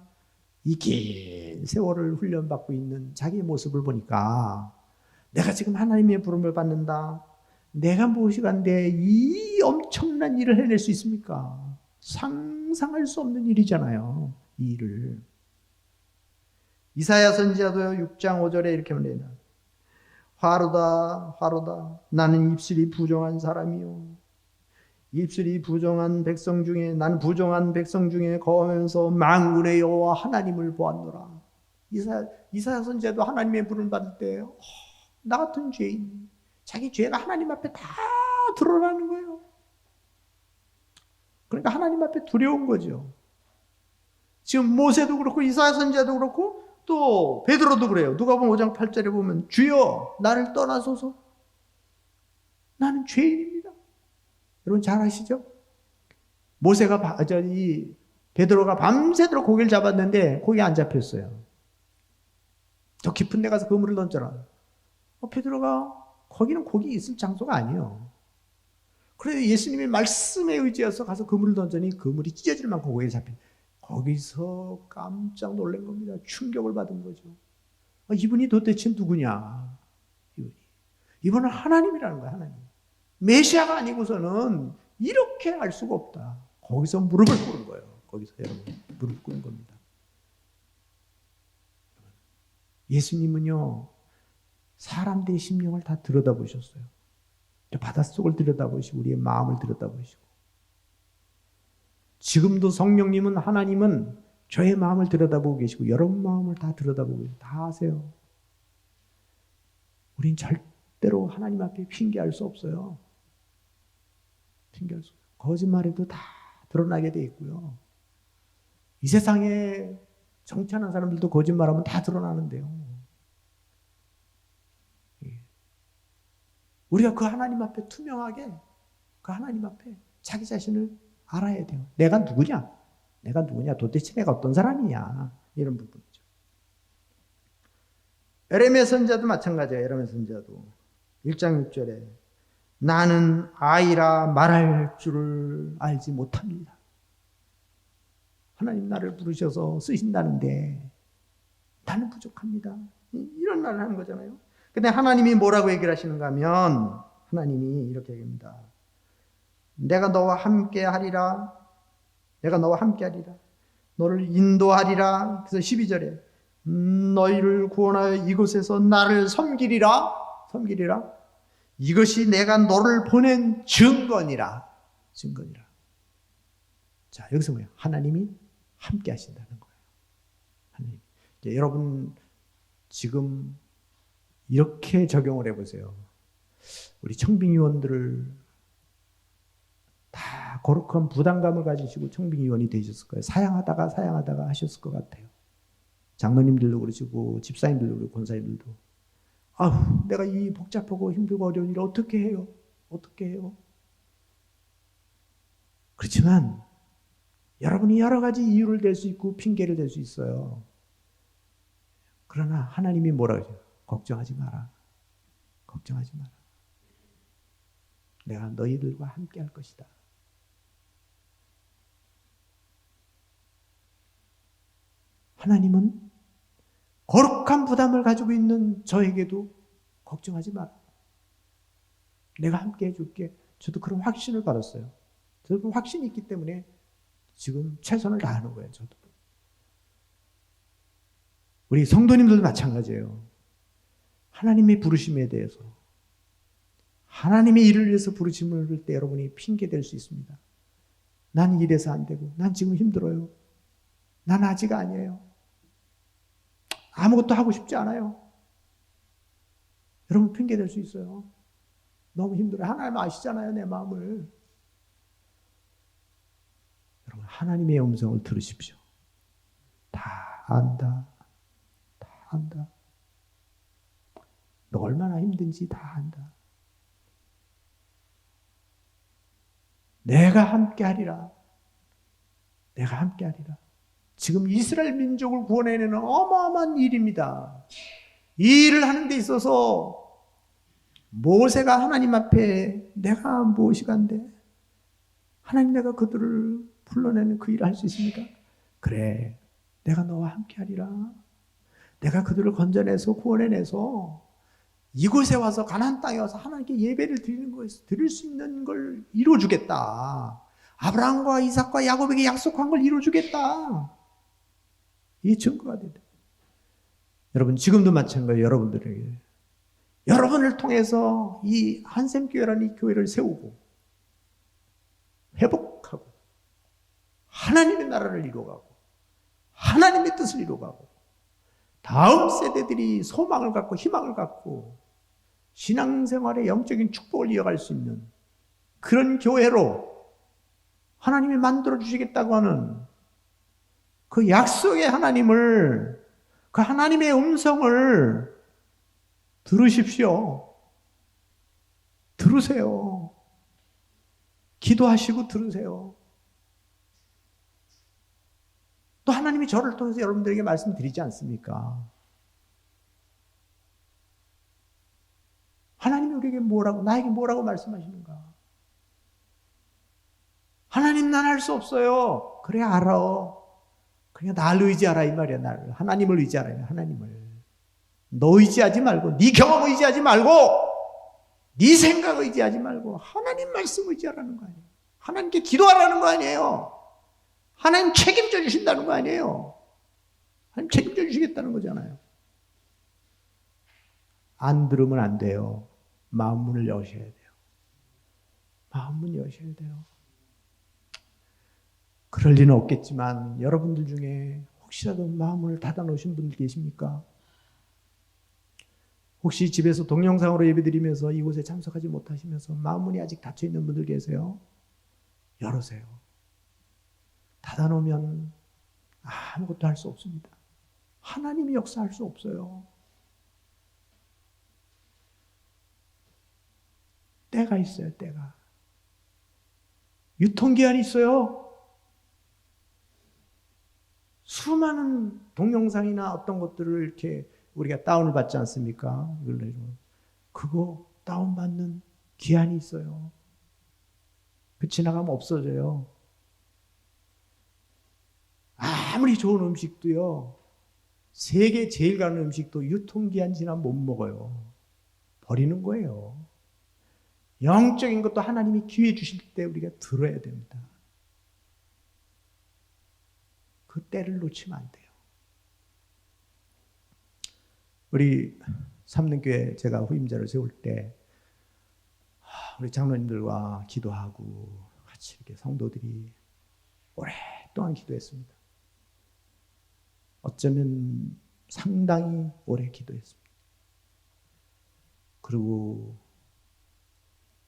이 긴 세월을 훈련받고 있는 자기의 모습을 보니까 내가 지금 하나님의 부름을 받는다. 내가 무엇이간데 이 엄청난 일을 해낼 수 있습니까? 상상할 수 없는 일이잖아요. 이 일을. 이사야 선지자도요 6장 5절에 이렇게 말합니다. 화로다 화로다 나는 입술이 부정한 사람이요 입술이 부정한 백성 중에 난 부정한 백성 중에 거하면서 만군의 여호와 하나님을 보았노라. 이사야 선지자도 하나님의 부름을 받을 때 나 같은 죄인, 자기 죄가 하나님 앞에 다 드러나는 거예요. 그러니까 하나님 앞에 두려운 거죠. 지금 모세도 그렇고 이사야 선지자도 그렇고 또 베드로도 그래요. 누가복음 5장 8절에 보면 주여 나를 떠나소서, 나는 죄인입니다. 여러분 잘 아시죠? 베드로가 밤새도록 고기를 잡았는데 고기 안 잡혔어요. 저 깊은 데 가서 그물을 던져라. 베드로가 거기는 고기 있을 장소가 아니에요. 그래서 예수님의 말씀에 의지해서 가서 그물을 던져니 그물이 찢어질 만큼 고기가 잡힌. 거기서 깜짝 놀란 겁니다. 충격을 받은 거죠. 이분이 도대체 누구냐? 이분은 하나님이라는 거야, 하나님. 메시아가 아니고서는 이렇게 알 수가 없다. 거기서 무릎을 꿇은 거예요. 거기서 여러분 무릎 꿇은 겁니다. 예수님은요, 사람들의 심령을 다 들여다보셨어요. 바닷속을 들여다보시고 우리의 마음을 들여다보시고, 지금도 성령님은, 하나님은 저의 마음을 들여다보고 계시고 여러분 마음을 다 들여다보고 계시고 다 아세요. 우린 절대로 하나님 앞에 핑계할 수 없어요. 핑계할 수 없어요. 거짓말에도 다 드러나게 돼 있고요. 이 세상에 정치하는 사람들도 거짓말하면 다 드러나는데요. 우리가 그 하나님 앞에 투명하게, 그 하나님 앞에 자기 자신을 알아야 돼요. 내가 누구냐? 내가 누구냐? 도대체 내가 어떤 사람이냐? 이런 부분이죠. 에레미야 선지자도 마찬가지예요. 에레미야 선지자도 1장 6절에 나는 아이라 말할 줄을 알지 못합니다. 하나님 나를 부르셔서 쓰신다는데 나는 부족합니다. 이런 말을 하는 거잖아요. 근데 하나님이 뭐라고 얘기를 하시는가 하면, 하나님이 이렇게 얘기합니다. 내가 너와 함께 하리라. 내가 너와 함께 하리라. 너를 인도하리라. 그래서 12절에 너희를 구원하여 이곳에서 나를 섬기리라. 섬기리라. 이것이 내가 너를 보낸 증거니라. 증거니라. 자, 여기서 뭐예요? 하나님이 함께 하신다는 거예요. 하나님. 이제 여러분 지금 이렇게 적용을 해보세요. 우리 청빙위원들을 다 거룩한 부담감을 가지시고 청빙위원이 되셨을 거예요. 사양하다가 하셨을 것 같아요. 장로님들도 그러시고 집사님들도 그러고 권사님들도. 아우, 내가 이 복잡하고 힘들고 어려운 일을 어떻게 해요? 어떻게 해요? 그렇지만 여러분이 여러 가지 이유를 댈 수 있고 핑계를 댈 수 있어요. 그러나 하나님이 뭐라고 하죠? 걱정하지 마라. 걱정하지 마라. 내가 너희들과 함께 할 것이다. 하나님은 거룩한 부담을 가지고 있는 저에게도 걱정하지 마라. 내가 함께 해줄게. 저도 그런 확신을 받았어요. 저도 그런 확신이 있기 때문에 지금 최선을 다하는 거예요. 저도. 우리 성도님들도 마찬가지예요. 하나님의 부르심에 대해서, 하나님의 일을 위해서 부르심을 할 때 여러분이 핑계 댈 수 있습니다. 난 이래서 안 되고, 난 지금 힘들어요. 난 아직 아니에요. 아무것도 하고 싶지 않아요. 여러분 핑계 댈 수 있어요. 너무 힘들어요. 하나님 아시잖아요, 내 마음을. 여러분 하나님의 음성을 들으십시오. 다 안다. 다 안다. 너 얼마나 힘든지 다 안다. 내가 함께 하리라. 내가 함께 하리라. 지금 이스라엘 민족을 구원해내는 어마어마한 일입니다. 이 일을 하는 데 있어서 모세가 하나님 앞에 내가 무엇이간데 하나님, 내가 그들을 불러내는 그 일을 할 수 있습니까? 그래, 내가 너와 함께 하리라. 내가 그들을 건져내서 구원해내서 이곳에 와서 가나안 땅에 와서 하나님께 예배를 드리는 것에서 드릴 수 있는 걸 이루어주겠다. 아브라함과 이삭과 야곱에게 약속한 걸 이루어주겠다. 이게 증거가 된다. 여러분 지금도 마찬가지예요. 여러분들에게, 여러분을 통해서 이 한샘교회라는 이 교회를 세우고 회복하고 하나님의 나라를 이루어가고 하나님의 뜻을 이루어가고 다음 세대들이 소망을 갖고 희망을 갖고 신앙생활의 영적인 축복을 이어갈 수 있는 그런 교회로 하나님이 만들어 주시겠다고 하는 그 약속의 하나님을, 그 하나님의 음성을 들으십시오. 들으세요. 기도하시고 들으세요. 또 하나님이 저를 통해서 여러분들에게 말씀드리지 않습니까? 하나님이 우리에게 뭐라고, 나에게 뭐라고 말씀하시는가? 하나님, 난 할 수 없어요. 그래, 알아. 그냥 날 의지하라 이 말이야. 나를, 하나님을 의지하라. 하나님을. 너 의지하지 말고, 네 경험 의지하지 말고, 네 생각 의지하지 말고 하나님 말씀 의지하라는 거 아니에요. 하나님께 기도하라는 거 아니에요. 하나님 책임져 주신다는 거 아니에요. 하나님 책임져 주시겠다는 거잖아요. 안 들으면 안 돼요. 마음 문을 여셔야 돼요. 마음 문 여셔야 돼요. 그럴 리는 없겠지만 여러분들 중에 혹시라도 마음 문을 닫아 놓으신 분들 계십니까? 혹시 집에서 동영상으로 예배드리면서 이곳에 참석하지 못하시면서 마음 문이 아직 닫혀 있는 분들 계세요? 열으세요. 닫아 놓으면 아무것도 할 수 없습니다. 하나님이 역사할 수 없어요. 때가 있어요, 때가. 유통기한이 있어요. 수많은 동영상이나 어떤 것들을 이렇게 우리가 다운을 받지 않습니까? 그거 다운받는 기한이 있어요. 그 지나가면 없어져요. 아무리 좋은 음식도요, 세계 제일 가는 음식도 유통기한 지나면 못 먹어요. 버리는 거예요. 영적인 것도 하나님이 기회 주실 때 우리가 들어야 됩니다. 그 때를 놓치면 안 돼요. 우리 삼능교회 제가 후임자를 세울 때 우리 장로님들과 기도하고 같이 이렇게 성도들이 오랫동안 기도했습니다. 어쩌면 상당히 오래 기도했습니다. 그리고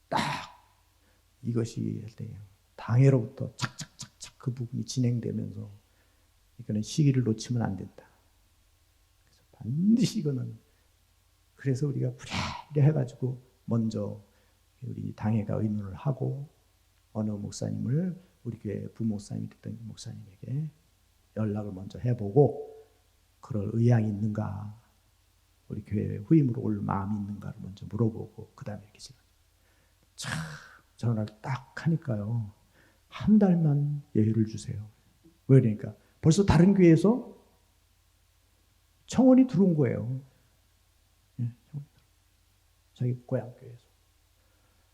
딱 이것이 당회로부터 착착착착 그 부분이 진행되면서 이거는 시기를 놓치면 안 된다. 그래서 반드시 이거는, 그래서 우리가 부랴부랴 해가지고 먼저 우리 당회가 의논을 하고 어느 목사님을 우리 교회 부목사님이 됐던 목사님에게 연락을 먼저 해보고 그럴 의향이 있는가, 우리 교회 후임으로 올 마음이 있는가를 먼저 물어보고 그 다음에 이렇게 진행. 참 전화를 딱 하니까요, 한 달만 여유를 주세요. 왜 그러니까 벌써 다른 교회에서 청원이 들어온 거예요. 자기 고향 교회에서.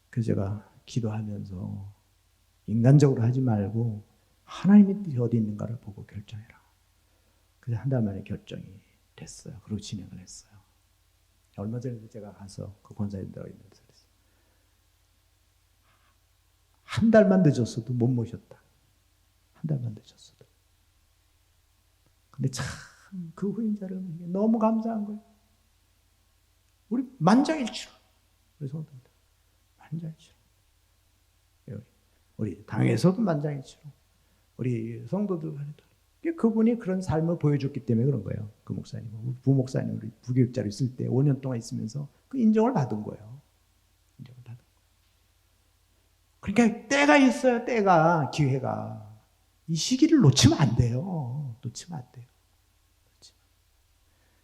그래서 제가 기도하면서 인간적으로 하지 말고 하나님의 뜻이 어디 있는가를 보고 결정해라. 그래서 한 달 만에 결정이 됐어요. 그리고 진행을 했어요. 얼마 전에 제가 가서 그 권사님들하고 있는데 그랬어요. 한 달만 늦었어도 못 모셨다. 한 달만 늦었어도. 근데 참 그 후임자를 너무 감사한 거예요. 우리 만장일치로. 우리 성도들 만장일치로. 우리 당에서도 만장일치로. 우리 성도들 간에도. 그분이 그런 삶을 보여줬기 때문에 그런 거예요. 그 목사님, 부목사님, 우리 부교육자로 있을 때 5년 동안 있으면서 그 인정을 받은 거예요. 인정을 받은 거예요. 그러니까 때가 있어요. 때가, 기회가. 이 시기를 놓치면 안 돼요. 놓치면 안 돼요.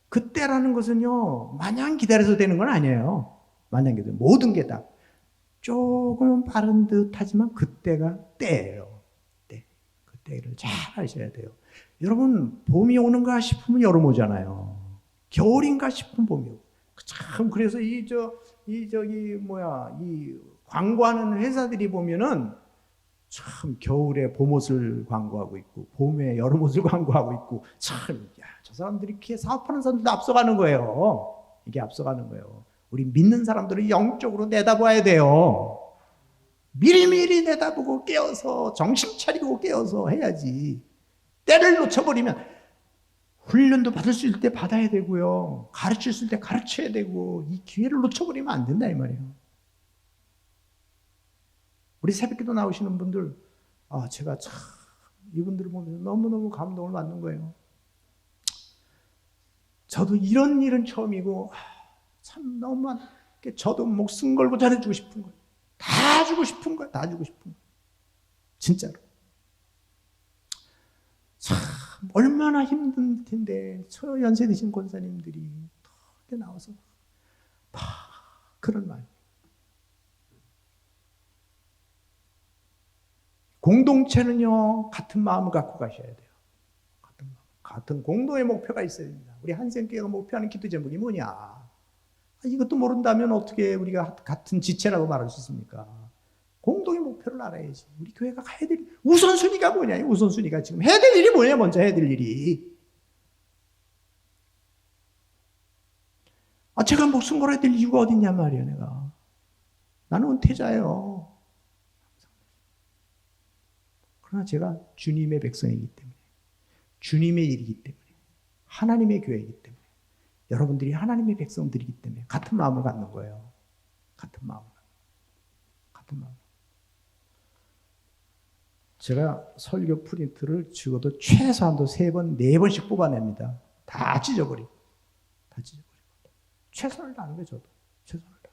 그때라는 것은요, 마냥 기다려서 되는 건 아니에요. 마냥 기다려. 모든 게 다 조금은 빠른 듯 하지만 그때가 때예요. 때. 그 때를 잘 아셔야 돼요. 여러분, 봄이 오는가 싶으면 여름 오잖아요. 겨울인가 싶으면 봄이 오고. 참, 그래서 이 광고하는 회사들이 보면은 참 겨울에 봄옷을 광고하고 있고 봄에 여름옷을 광고하고 있고 참, 저 사람들이 이렇게 사업하는 사람들도 앞서가는 거예요. 이게 앞서가는 거예요. 우리 믿는 사람들은 영적으로 내다봐야 돼요. 미리미리 내다보고 깨어서 정신 차리고 깨어서 해야지. 때를 놓쳐버리면 훈련도 받을 수 있을 때 받아야 되고요. 가르칠 수 있을 때 가르쳐야 되고 이 기회를 놓쳐버리면 안 된다 이 말이에요. 우리 새벽기도 나오시는 분들 제가 참 이분들을 보면서 너무너무 감동을 받는 거예요. 저도 이런 일은 처음이고 참 너무 저도 목숨 걸고 잘해주고 싶은 거예요. 다 주고 싶은 거예요. 다 주고 싶은 거예요. 진짜로. 참 얼마나 힘든 텐데 저 연세 드신 권사님들이 이렇게 나와서 다 그런 말. 공동체는요 같은 마음을 갖고 가셔야 돼요. 같은 공동의 목표가 있어야 됩니다. 우리 한생교회가 목표하는 기도 제목이 뭐냐? 이것도 모른다면 어떻게 우리가 같은 지체라고 말할 수 있습니까? 공동의 목표를 알아야지. 우리 교회가 가야 될 우선순위가 뭐냐? 우선순위가 지금 해야 될 일이 뭐냐? 먼저 해야 될 일이. 제가 목숨 걸어야 될 이유가 어딨냐 말이야 내가. 나는 은퇴자예요. 그러나 제가 주님의 백성이기 때문에 주님의 일이기 때문에 하나님의 교회이기 때문에 여러분들이 하나님의 백성들이기 때문에 같은 마음을 갖는 거예요. 같은 마음. 제가 설교 프린트를 적어도 최소한도 3번, 4번씩 뽑아냅니다. 다 찢어버리고. 최선을 다하는 거예요, 저도. 최선을 다.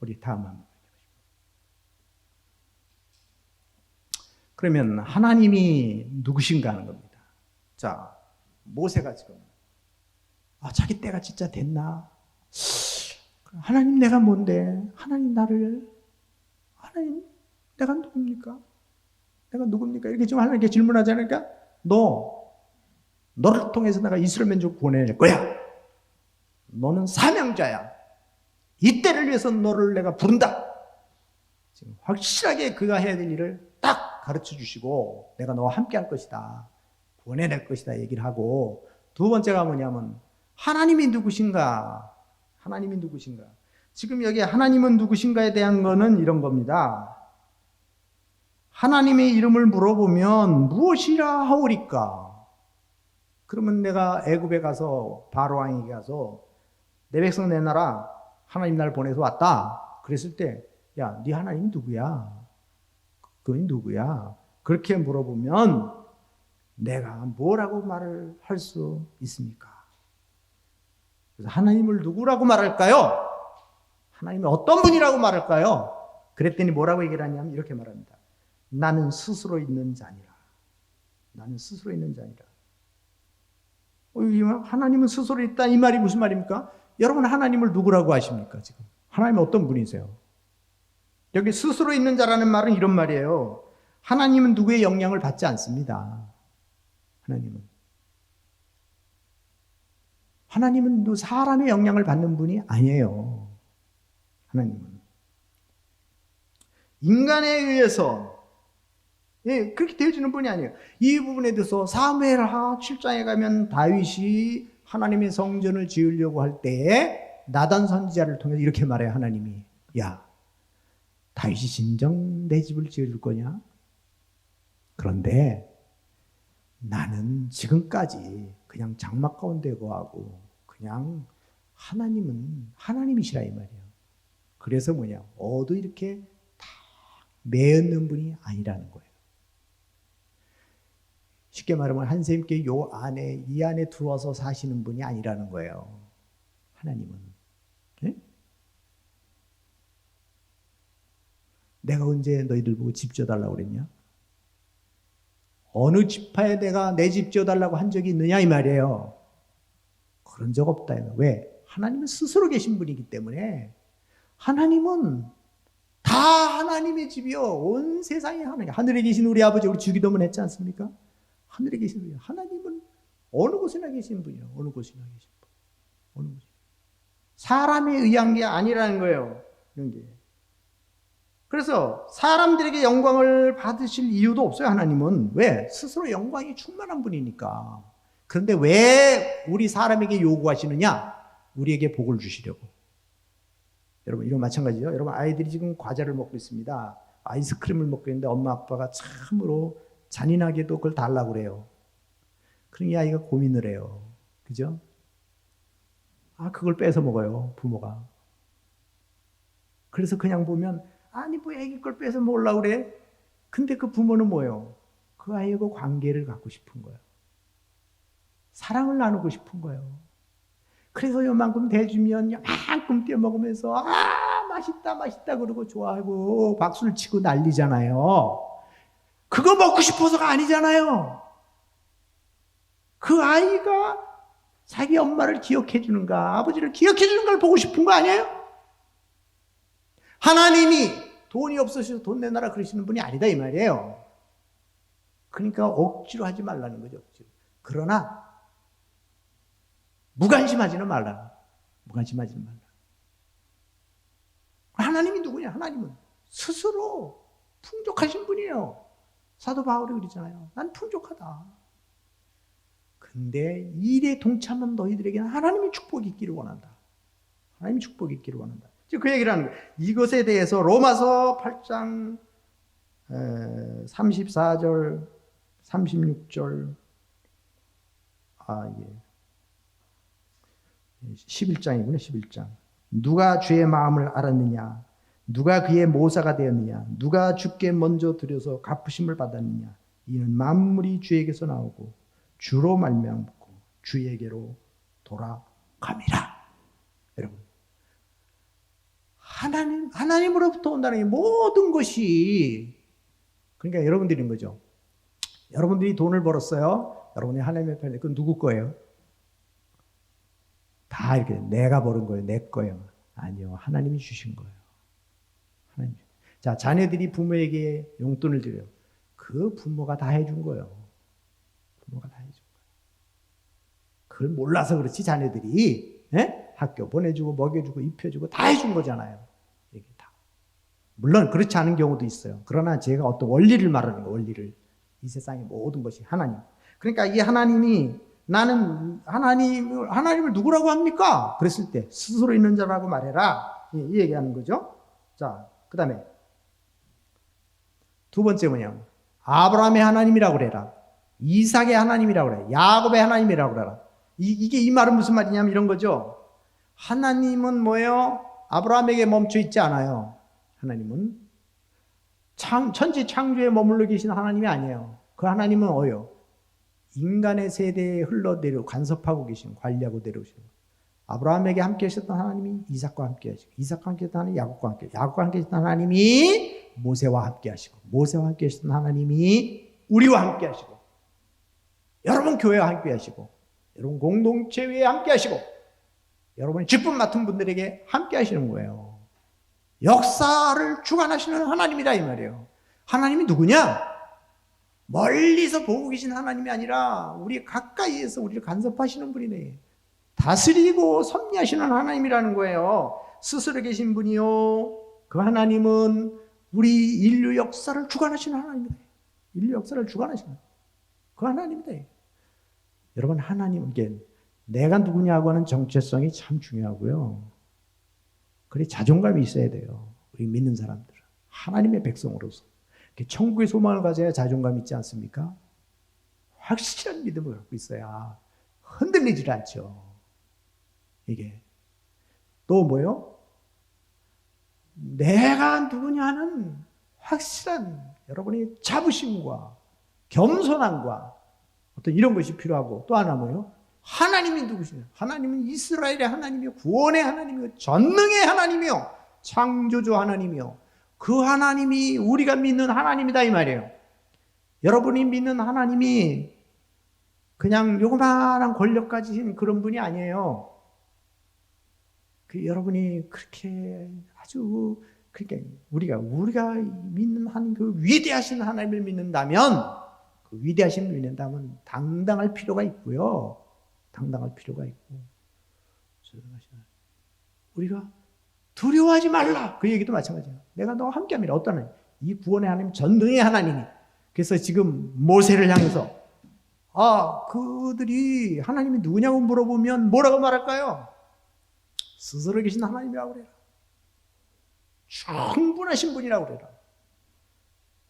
우리 다음 한번 그러면 하나님이 누구신가 하는 겁니다. 자, 모세가 지금 자기 때가 진짜 됐나? 하나님 내가 뭔데? 하나님 내가 누굽니까? 내가 누굽니까? 이렇게 지금 하나님께 질문하지 않으니까 너를 통해서 내가 이스라엘 민족 구원해낼 거야. 너는 사명자야. 이 때를 위해서 너를 내가 부른다. 지금 확실하게 그가 해야 될 일을 딱 가르쳐 주시고 내가 너와 함께 할 것이다. 구원해낼 것이다 얘기를 하고 두 번째가 뭐냐면 하나님이 누구신가? 지금 여기 하나님은 누구신가에 대한 거는 이런 겁니다. 하나님의 이름을 물어보면 무엇이라 하오리까? 그러면 내가 애굽에 가서 바로 왕에게 가서 내 백성 내놔라. 하나님 날 보내서 왔다. 그랬을 때 야, 네 하나님 누구야? 그건 누구야? 그렇게 물어보면 내가 뭐라고 말을 할 수 있습니까? 그래서 하나님을 누구라고 말할까요? 하나님이 어떤 분이라고 말할까요? 그랬더니 뭐라고 얘기를 하냐면 이렇게 말합니다. 나는 스스로 있는 자니라. 하나님은 스스로 있다 이 말이 무슨 말입니까? 여러분 하나님을 누구라고 하십니까? 지금 하나님은 어떤 분이세요? 여기 스스로 있는 자라는 말은 이런 말이에요. 하나님은 누구의 영향을 받지 않습니다. 하나님은 사람의 영향을 받는 분이 아니에요. 하나님은 인간에 의해서 그렇게 되어지는 분이 아니에요. 이 부분에 대해서 사무엘하 7장에 가면 다윗이 하나님의 성전을 지으려고 할 때에 나단 선지자를 통해서 이렇게 말해요. 하나님이 야 다윗이 진정 내 집을 지어줄 거냐? 그런데 나는 지금까지 그냥 장막 가운데 거하고 그냥 하나님은 하나님이시라 이 말이에요. 그래서 어도 이렇게 다 매었는 분이 아니라는 거예요. 쉽게 말하면 한샘께 이 안에 들어와서 사시는 분이 아니라는 거예요. 하나님은. 네? 내가 언제 너희들 보고 집 지어달라고 그랬냐? 어느 지파에 내가 내 집 지어달라고 한 적이 있느냐 이 말이에요. 그런 적 없다. 왜? 하나님은 스스로 계신 분이기 때문에 하나님은 다 하나님의 집이요. 온 세상이 하나님. 하늘에 계신 우리 아버지 우리 주기도문 했지 않습니까? 하늘에 계신 분이요. 하나님은 어느 곳이나 계신 분이요. 어느 곳이나 계신 분. 사람에 의한 게 아니라는 거예요. 이런 게. 그래서 사람들에게 영광을 받으실 이유도 없어요. 하나님은. 왜? 스스로 영광이 충만한 분이니까. 그런데 왜 우리 사람에게 요구하시느냐? 우리에게 복을 주시려고. 여러분, 이런 마찬가지죠. 여러분, 아이들이 지금 과자를 먹고 있습니다. 아이스크림을 먹고 있는데 엄마 아빠가 참으로 잔인하게도 그걸 달라고 그래요. 그러니 이 아이가 고민을 해요. 그죠? 그걸 뺏어 먹어요, 부모가. 그래서 그냥 보면, 아니, 뭐 애기 걸 뺏어 먹으려고 그래? 근데 그 부모는 뭐예요? 그 아이하고 관계를 갖고 싶은 거예요. 사랑을 나누고 싶은 거예요. 그래서 요만큼 대주면 요만큼 떼먹으면서 맛있다 맛있다 그러고 좋아하고 박수를 치고 난리잖아요. 그거 먹고 싶어서가 아니잖아요. 그 아이가 자기 엄마를 기억해 주는가 아버지를 기억해 주는 걸 보고 싶은 거 아니에요? 하나님이 돈이 없으셔서 돈 내놔라 그러시는 분이 아니다 이 말이에요. 그러니까 억지로 하지 말라는 거죠. 억지로. 그러나 무관심하지는 말라. 무관심하지는 말라. 하나님이 누구냐? 하나님은 스스로 풍족하신 분이에요. 사도 바울이 그러잖아요. 난 풍족하다. 근데 일에 동참한 너희들에게는 하나님의 축복이 있기를 원한다. 하나님의 축복이 있기를 원한다. 지금 그 얘기를 하는 거예요. 이것에 대해서 로마서 8장 34절, 36절, 이게 11장이구나, 11장. 누가 주의 마음을 알았느냐? 누가 그의 모사가 되었느냐? 누가 주께 먼저 드려서 갚으심을 받았느냐? 이는 만물이 주에게서 나오고 주로 말미암고 주에게로 돌아갑니다. 여러분, 하나님으로부터 온다는 이 모든 것이, 그러니까 여러분들인 거죠. 여러분들이 돈을 벌었어요. 여러분이 하나님의 편에, 그건 누구 거예요? 다 이렇게 내가 버는 거예요. 내 거예요. 아니요. 하나님이 주신 거예요. 하나님. 자, 자녀들이 부모에게 용돈을 드려요. 그 부모가 다 해준 거예요. 부모가 다 해준 거예요. 그걸 몰라서 그렇지 자녀들이 학교 보내주고 먹여주고 입혀주고 다 해준 거잖아요. 이게 다. 물론 그렇지 않은 경우도 있어요. 그러나 제가 어떤 원리를 말하는 거예요. 원리를. 이 세상의 모든 것이 하나님. 그러니까 이 하나님이 나는 하나님을 누구라고 합니까? 그랬을 때 스스로 있는 자라고 말해라. 이 얘기하는 거죠. 자, 그 다음에 두 번째 뭐냐? 아브라함의 하나님이라고 그래라. 이삭의 하나님이라고 그래. 야곱의 하나님이라고 그래라. 이게 이 말은 무슨 말이냐면 이런 거죠. 하나님은 뭐예요? 아브라함에게 멈춰 있지 않아요. 하나님은 천지 창조에 머물러 계신 하나님이 아니에요. 그 하나님은 뭐예요? 인간의 세대에 흘러내려 간섭하고 계신, 관리하고 내려오시고, 아브라함에게 함께 하셨던 하나님이 이삭과 함께 하시고, 이삭과 함께 하셨던 하나님이 야곱과 함께 하시고, 야곱과 함께 하셨던 하나님이 모세와 함께 하시고, 모세와 함께 하셨던 하나님이 우리와 함께 하시고, 여러분 교회와 함께 하시고, 여러분 공동체에 함께 하시고, 여러분이 직분 맡은 분들에게 함께 하시는 거예요. 역사를 주관하시는 하나님이다 이 말이에요. 하나님이 누구냐? 멀리서 보고 계신 하나님이 아니라 우리 가까이에서 우리를 간섭하시는 분이네. 다스리고 섭리하시는 하나님이라는 거예요. 스스로 계신 분이요. 그 하나님은 우리 인류 역사를 주관하시는 하나님이다. 인류 역사를 주관하시는 그 하나님이다. 여러분, 하나님께 내가 누구냐고 하는 정체성이 참 중요하고요. 그래 자존감이 있어야 돼요. 우리 믿는 사람들은. 하나님의 백성으로서. 천국의 소망을 가져야 자존감이 있지 않습니까? 확실한 믿음을 갖고 있어야 흔들리질 않죠. 이게. 또 뭐요? 내가 누구냐는 확실한 여러분의 자부심과 겸손함과 어떤 이런 것이 필요하고, 또 하나 뭐요? 하나님이 누구시냐? 하나님은 이스라엘의 하나님이요, 구원의 하나님이요, 전능의 하나님이요, 창조주 하나님이요. 그 하나님이 우리가 믿는 하나님이다 이 말이에요. 여러분이 믿는 하나님이 그냥 요만한 권력 가지신 그런 분이 아니에요. 여러분이 그렇게 아주 그러니까 우리가 믿는 한 그 위대하신 하나님을 믿는다면, 그 위대하신 분을 믿는다면 당당할 필요가 있고요. 당당할 필요가 있고, 우리가 두려워하지 말라. 그 얘기도 마찬가지예요. 내가 너와 함께합니다. 어떤 하나님? 이 구원의 하나님, 전능의 하나님이. 그래서 지금 모세를 향해서 그들이 하나님이 누구냐고 물어보면 뭐라고 말할까요? 스스로 계신 하나님이라고 그래라. 충분하신 분이라고 그래라.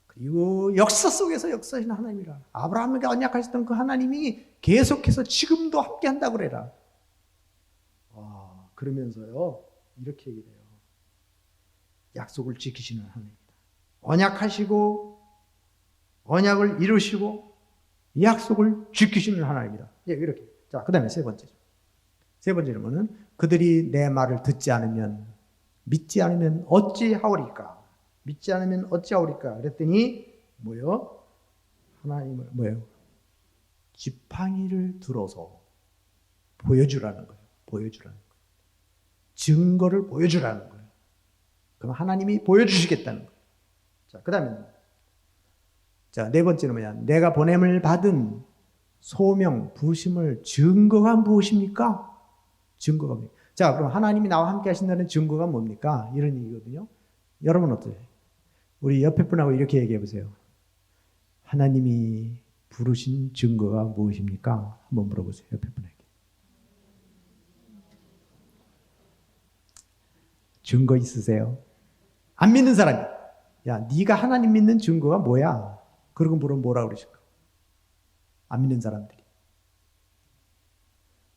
그리고 역사 속에서 역사하시는 하나님이라. 아브라함에게 언약하셨던 그 하나님이 계속해서 지금도 함께 한다고 그래라. 그러면서요, 이렇게 얘기해요. 약속을 지키시는 하나님이다. 언약하시고, 언약을 이루시고, 약속을 지키시는 하나님이다. 이렇게. 자, 그 다음에 세 번째죠. 세 번째 질문은, 그들이 내 말을 듣지 않으면, 믿지 않으면 어찌하오리까? 믿지 않으면 어찌하오리까? 그랬더니, 뭐요? 하나님을, 뭐예요? 지팡이를 들어서 보여주라는 거예요. 보여주라는 거예요. 증거를 보여주라는 거예요. 그럼 하나님이 보여주시겠다는 거예요. 자, 그 다음에, 자, 네 번째는 뭐냐? 내가 보냄을 받은 소명, 부심을 증거가 무엇입니까? 증거가 뭡니까? 자, 그럼 하나님이 나와 함께 하신다는 증거가 뭡니까? 이런 얘기거든요. 여러분 어떠세요? 우리 옆에 분하고 이렇게 얘기해 보세요. 하나님이 부르신 증거가 무엇입니까? 한번 물어보세요. 옆에 분에게. 증거 있으세요? 안 믿는 사람이. 야, 네가 하나님 믿는 증거가 뭐야? 그러고 물으면 뭐라 그러실까? 안 믿는 사람들이.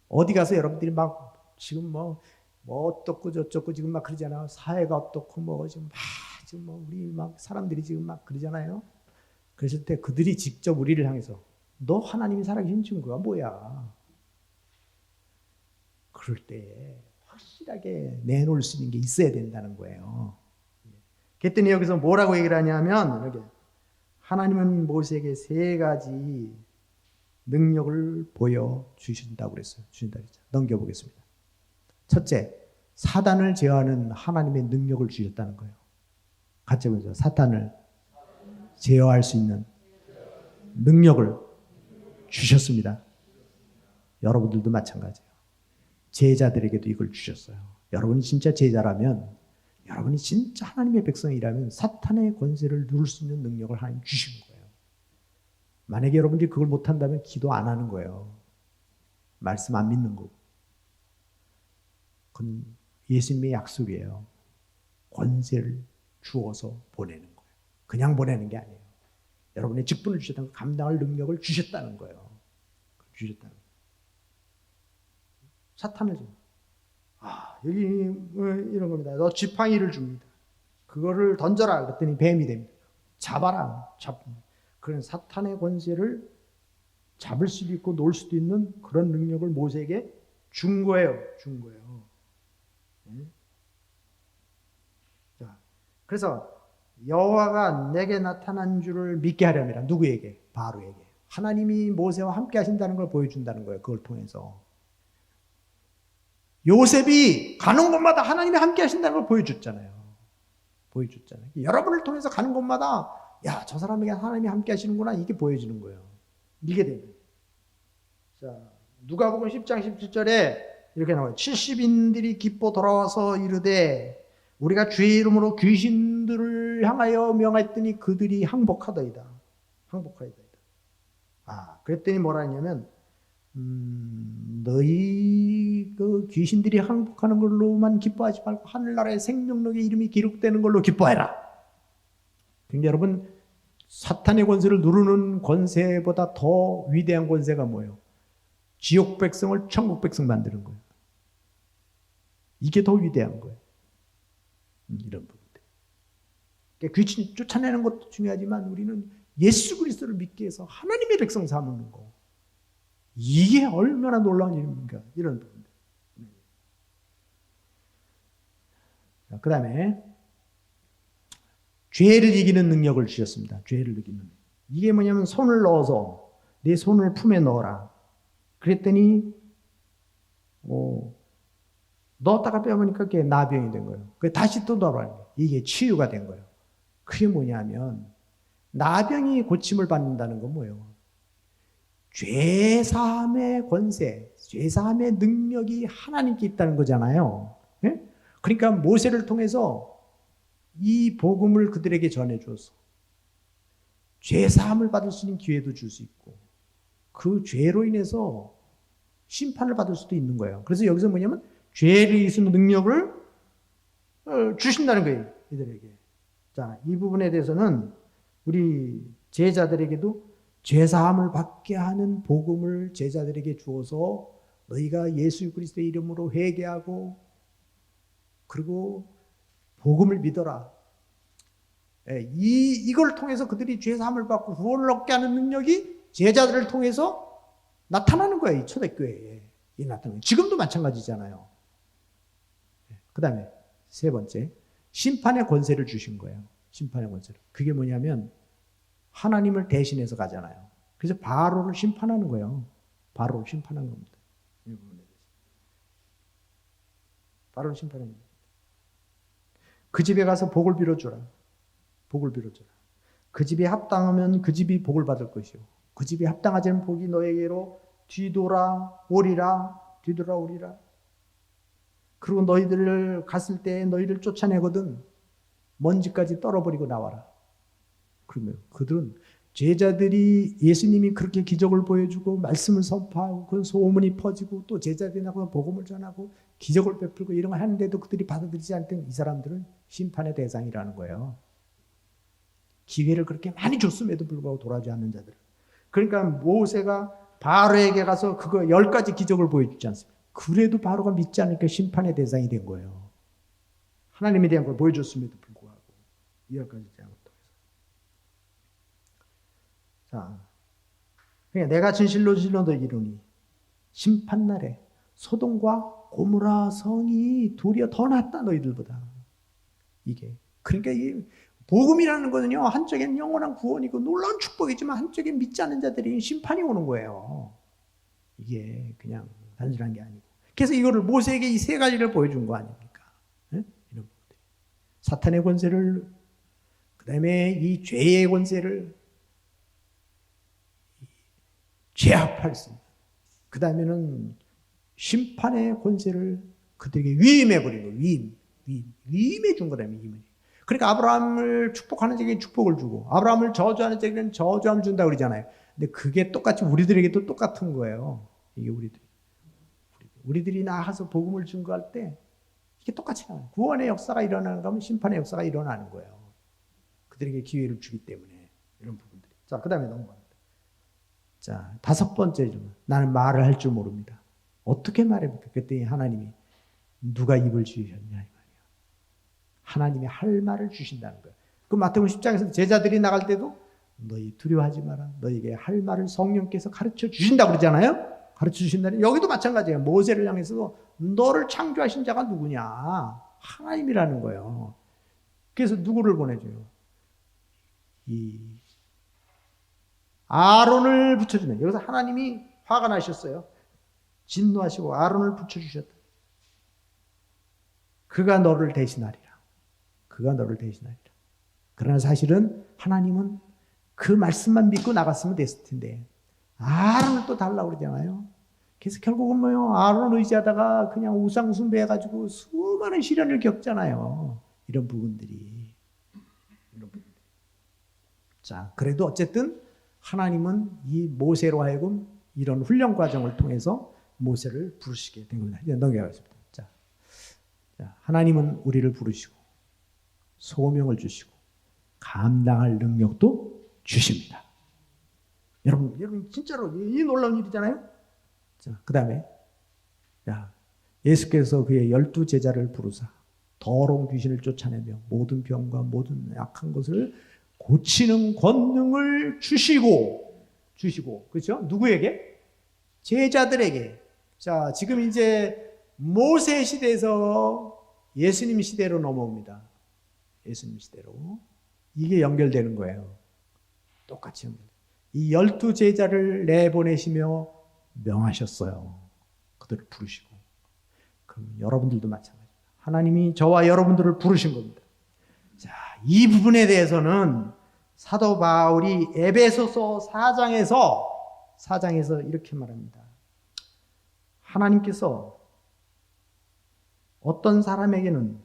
어디 가서 여러분들이 막 지금 뭐 어떻고 저쩌고 지금 막 그러잖아요. 사회가 어떻고 뭐 지금 우리 막 사람들이 지금 막 그러잖아요. 그랬을 때 그들이 직접 우리를 향해서 너 하나님이 살아계신 증거가 뭐야? 그럴 때 확실하게 내놓을 수 있는 게 있어야 된다는 거예요. 그랬더니 여기서 뭐라고 얘기를 하냐면 이렇게 하나님은 모세에게 세 가지 능력을 보여주신다고 그랬어요. 주신다고 그랬죠. 넘겨보겠습니다. 첫째, 사단을 제어하는 하나님의 능력을 주셨다는 거예요. 같이 보세요. 사탄을 제어할 수 있는 능력을 주셨습니다. 여러분들도 마찬가지예요. 제자들에게도 이걸 주셨어요. 여러분이 진짜 제자라면, 여러분이 진짜 하나님의 백성이라면 사탄의 권세를 누를 수 있는 능력을 하나님 주신 거예요. 만약에 여러분들이 그걸 못한다면 기도 안 하는 거예요. 말씀 안 믿는 거고. 그건 예수님의 약속이에요. 권세를 주어서 보내는 거예요. 그냥 보내는 게 아니에요. 여러분의 직분을 주셨다는 거, 감당할 능력을 주셨다는 거예요. 주셨다는 거예요. 사탄을 줍니다. 여기 이런 겁니다. 너 지팡이를 줍니다. 그거를 던져라. 그랬더니 뱀이 됩니다. 잡아라. 그런 사탄의 권세를 잡을 수도 있고 놓을 수도 있는 그런 능력을 모세에게 준 거예요. 네? 자, 그래서 여호와가 내게 나타난 줄을 믿게 하려면 누구에게? 바로에게. 하나님이 모세와 함께 하신다는 걸 보여준다는 거예요. 그걸 통해서. 요셉이 가는 곳마다 하나님이 함께 하신다는 걸 보여줬잖아요. 여러분을 통해서 가는 곳마다 야, 저 사람에게 하나님이 함께 하시는구나. 이게 보여지는 거예요. 이게 됩니다. 자, 누가복음 10장 17절에 이렇게 나와요. 70인들이 기뻐 돌아와서 이르되 우리가 주의 이름으로 귀신들을 향하여 명하였더니 그들이 항복하더이다. 그랬더니 뭐라 했냐면 너희 그 귀신들이 항복하는 걸로만 기뻐하지 말고 하늘나라의 생명록의 이름이 기록되는 걸로 기뻐해라. 그러니까 여러분, 사탄의 권세를 누르는 권세보다 더 위대한 권세가 뭐예요? 지옥 백성을 천국 백성 만드는 거예요. 이게 더 위대한 거예요. 이런 부분들. 그러니까 귀신 쫓아내는 것도 중요하지만 우리는 예수 그리스도를 믿기 위해서 하나님의 백성 삼는 거. 이게 얼마나 놀라운 일입니까? 이런 부분들. 그 다음에 죄를 이기는 능력을 주셨습니다. 죄를 이기는 능력. 이게 뭐냐면 손을 넣어서 내 손을 품에 넣어라. 그랬더니 넣었다가 빼보니까 그게 나병이 된 거예요. 다시 또 넣으라는 거예요. 이게 치유가 된 거예요. 그게 뭐냐면 나병이 고침을 받는다는 건 뭐예요? 죄사함의 권세, 죄사함의 능력이 하나님께 있다는 거잖아요. 네? 그러니까 모세를 통해서 이 복음을 그들에게 전해줘서 죄사함을 받을 수 있는 기회도 줄 수 있고 그 죄로 인해서 심판을 받을 수도 있는 거예요. 그래서 여기서 뭐냐면 죄를 이기는 능력을 주신다는 거예요. 이들에게. 자, 이 부분에 대해서는 우리 제자들에게도 죄사함을 받게 하는 복음을 제자들에게 주어서 너희가 예수 그리스도의 이름으로 회개하고 그리고 복음을 믿어라. 이걸 통해서 그들이 죄사함을 받고 구원을 얻게 하는 능력이 제자들을 통해서 나타나는 거예요. 이 초대교회에. 이 나타나는. 지금도 마찬가지잖아요. 그 다음에 세 번째, 심판의 권세를 주신 거예요. 심판의 권세를. 그게 뭐냐면 하나님을 대신해서 가잖아요. 그래서 바로를 심판하는 거예요. 바로를 심판한 겁니다. 바로를 심판한 겁니다. 그 집에 가서 복을 빌어주라. 복을 빌어주라. 그 집에 합당하면 그 집이 복을 받을 것이요. 그 집에 합당하지 않은 복이 너에게로 뒤돌아오리라. 뒤돌아오리라. 그리고 너희들을 갔을 때 너희를 쫓아내거든 먼지까지 떨어버리고 나와라. 그러면 그들은 제자들이 예수님이 그렇게 기적을 보여주고 말씀을 선포하고 그 소문이 퍼지고 또 제자들이 나가서 복음을 전하고 기적을 베풀고 이런 걸 하는데도 그들이 받아들이지 않을 때 이 사람들은 심판의 대상이라는 거예요. 기회를 그렇게 많이 줬음에도 불구하고 돌아오지 않는 자들. 그러니까 모세가 바로에게 가서 그거 10가지 기적을 보여주지 않습니까? 그래도 바로가 믿지 않으니까 심판의 대상이 된 거예요. 하나님에 대한 걸 보여줬음에도 불구하고 이 10가지 장을 통해서. 자, 그러니까 내가 진실로 너희로니 심판날에 소돔과 고모라 성이 도리어 더 낫다 너희들보다. 이게 그러니까 이 복음이라는 거는요 한쪽엔 영원한 구원이고 놀라운 축복이지만 한쪽엔 믿지 않는 자들이 심판이 오는 거예요. 이게 그냥 단순한 게 아니고. 그래서 이거를 모세에게 이 세 가지를 보여준 거 아닙니까? 네? 이런 것들. 사탄의 권세를, 그 다음에 이 죄의 권세를 제압할 수 있는, 그 다음에는 심판의 권세를 그들에게 위임해버린 거예요. 위임해 준 거라며, 위임을. 그러니까 아브라함을 축복하는 자에게 축복을 주고 아브라함을 저주하는 자에게는 저주함을 준다고 그러잖아요. 근데 그게 똑같이 우리들에게도 똑같은 거예요. 이게 우리들이 나가서 복음을 증거할 때 이게 똑같이 나와요. 구원의 역사가 일어나는 거면 심판의 역사가 일어나는 거예요. 그들에게 기회를 주기 때문에 이런 부분들이. 자, 그 다음에 넘어갑니다. 자, 5번째 좀 나는 말을 할 줄 모릅니다. 어떻게 말합니까? 그때 하나님이 누가 입을 주셨냐. 하나님이 할 말을 주신다는 거예요. 그 마태복음 10장에서 제자들이 나갈 때도 너희 두려워하지 마라. 너희에게 할 말을 성령께서 가르쳐 주신다고 그러잖아요. 가르쳐 주신다는 여기도 마찬가지예요. 모세를 향해서도 너를 창조하신 자가 누구냐? 하나님이라는 거예요. 그래서 누구를 보내줘요? 이 아론을 붙여주는. 여기서 하나님이 화가 나셨어요. 진노하시고 아론을 붙여주셨다. 그가 너를 대신하리라. 그가 너를 대신하리라. 그러나 사실은 하나님은 그 말씀만 믿고 나갔으면 됐을 텐데 아론을 또 달라고 그러잖아요. 그래서 결국은 뭐요? 아론을 의지하다가 그냥 우상 숭배해가지고 수많은 시련을 겪잖아요. 이런 부분들이. 자, 그래도 어쨌든 하나님은 이 모세로 하여금 이런 훈련 과정을 통해서 모세를 부르시게 된 겁니다. 이제 넘겨가겠습니다. 자, 하나님은 우리를 부르시고 소명을 주시고 감당할 능력도 주십니다. 여러분 진짜로 이 놀라운 일이잖아요. 자, 그 다음에 예수께서 그의 12제자를 부르사 더러운 귀신을 쫓아내며 모든 병과 모든 약한 것을 고치는 권능을 주시고 그렇죠? 누구에게? 제자들에게. 자, 지금 이제 모세 시대에서 예수님 시대로 넘어옵니다. 예수님 시대로. 이게 연결되는 거예요. 똑같이 연결. 이 12제자를 내보내시며 명하셨어요. 그들을 부르시고. 그럼 여러분들도 마찬가지입니다. 하나님이 저와 여러분들을 부르신 겁니다. 자, 이 부분에 대해서는 사도 바울이 에베소서 4장에서 이렇게 말합니다. 하나님께서 어떤 사람에게는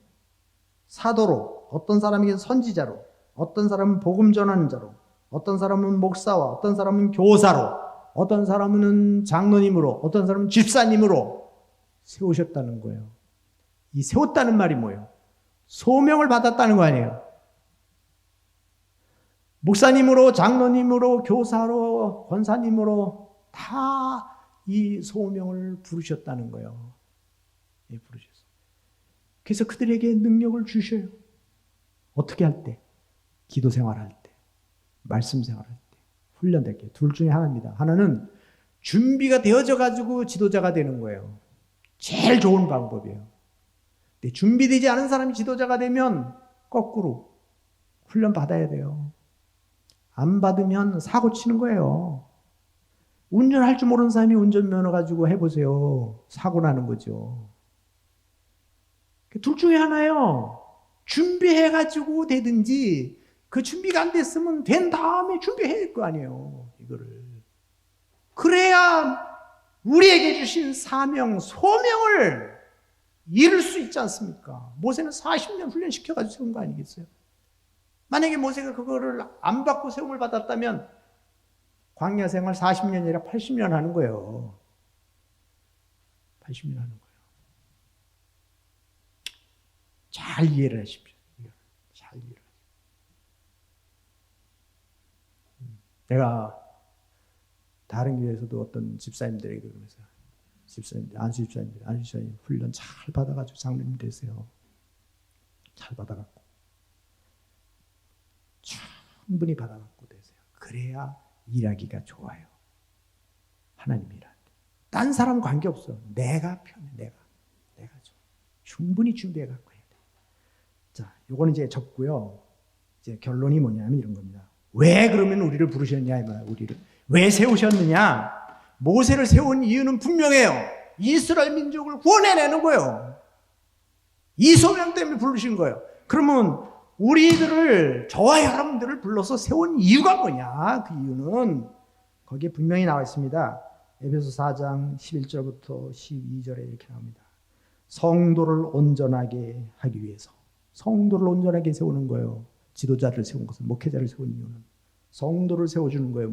사도로, 어떤 사람에게는 선지자로, 어떤 사람은 복음 전하는 자로, 어떤 사람은 목사와 어떤 사람은 교사로, 어떤 사람은 장로님으로, 어떤 사람은 집사님으로 세우셨다는 거예요. 이 세웠다는 말이 뭐예요? 소명을 받았다는 거 아니에요. 목사님으로, 장로님으로, 교사로, 권사님으로 다 이 소명을 부르셨다는 거예요. 예, 부르셨어요. 그래서 그들에게 능력을 주셔요. 어떻게 할 때? 기도 생활할 때, 말씀 생활할 때, 훈련될 때. 둘 중에 하나입니다. 하나는 준비가 되어져 가지고 지도자가 되는 거예요. 제일 좋은 방법이에요. 근데 준비되지 않은 사람이 지도자가 되면 거꾸로 훈련 받아야 돼요. 안 받으면 사고 치는 거예요. 운전할 줄 모르는 사람이 운전면허 가지고 해보세요. 사고 나는 거죠. 둘 중에 하나예요. 준비해가지고 되든지, 그 준비가 안 됐으면 된 다음에 준비해야 할 거 아니에요. 이거를. 그래야 우리에게 주신 사명, 소명을 이룰 수 있지 않습니까? 모세는 40년 훈련시켜가지고 세운 거 아니겠어요? 만약에 모세가 그거를 안 받고 세움을 받았다면 광야 생활 40년이 아니라 80년 하는 거예요. 80년 하는 거예요. 잘 이해를 하십시오. 잘 이해를 하십시오. 내가 다른 교회에서도 어떤 집사님들에게 그러면서, 집사님들, 안수 집사님 훈련 잘 받아가지고 장로님 되세요. 잘 받아갖고 충분히 받아갖고 되세요. 그래야 일하기가 좋아요. 하나님 일할 때. 딴 사람 관계없어. 내가 편해. 내가 좋아. 충분히 준비해갖고 해야 돼. 자, 요거는 이제 접고요. 이제 결론이 뭐냐면 이런 겁니다. 왜 그러면 우리를 부르셨냐 이 말이에요. 우리를 왜 세우셨느냐? 모세를 세운 이유는 분명해요. 이스라엘 민족을 구원해내는 거예요. 이 소명 때문에 부르신 거예요. 그러면 우리들을, 저와 여러분들을 불러서 세운 이유가 뭐냐? 그 이유는 거기에 분명히 나와 있습니다. 에베소 4장 11절부터 12절에 이렇게 나옵니다. 성도를 온전하게 하기 위해서. 성도를 온전하게 세우는 거예요. 지도자를 세운 것은, 목회자를 세운 이유는 성도를 세워주는 거예요.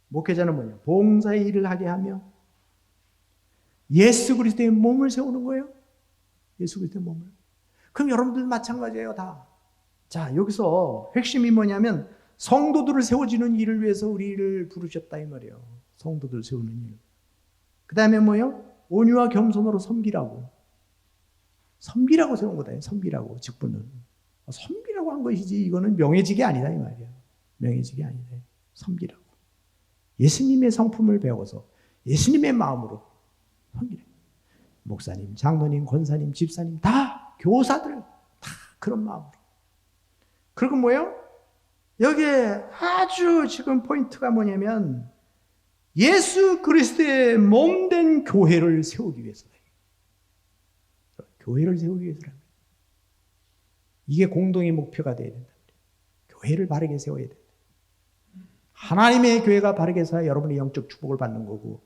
목회자는 뭐냐? 봉사의 일을 하게 하며 예수 그리스도의 몸을 세우는 거예요. 예수 그리스도의 몸을. 그럼 여러분들 마찬가지예요, 다. 자, 여기서 핵심이 뭐냐면 성도들을 세워주는 일을 위해서 우리를 부르셨다 이 말이에요. 성도들 세우는 일. 그 다음에 뭐예요? 온유와 겸손으로 섬기라고 세운 거다. 섬기라고, 직분은. 섬기라고 한 것이지 이거는 명예직이 아니다 이 말이에요. 명예직이 아니다. 섬기라고. 예수님의 성품을 배워서 예수님의 마음으로 섬기라. 목사님, 장로님, 권사님, 집사님 다, 교사들 다 그런 마음으로. 그리고 뭐예요? 여기에 아주 지금 포인트가 뭐냐면 예수 그리스도의 몸된 교회를 세우기 위해서다. 교회를 세우기 위해서라는 거예요. 이게 공동의 목표가 되어야 된다. 교회를 바르게 세워야 된다. 하나님의 교회가 바르게 서야 여러분의 영적 축복을 받는 거고,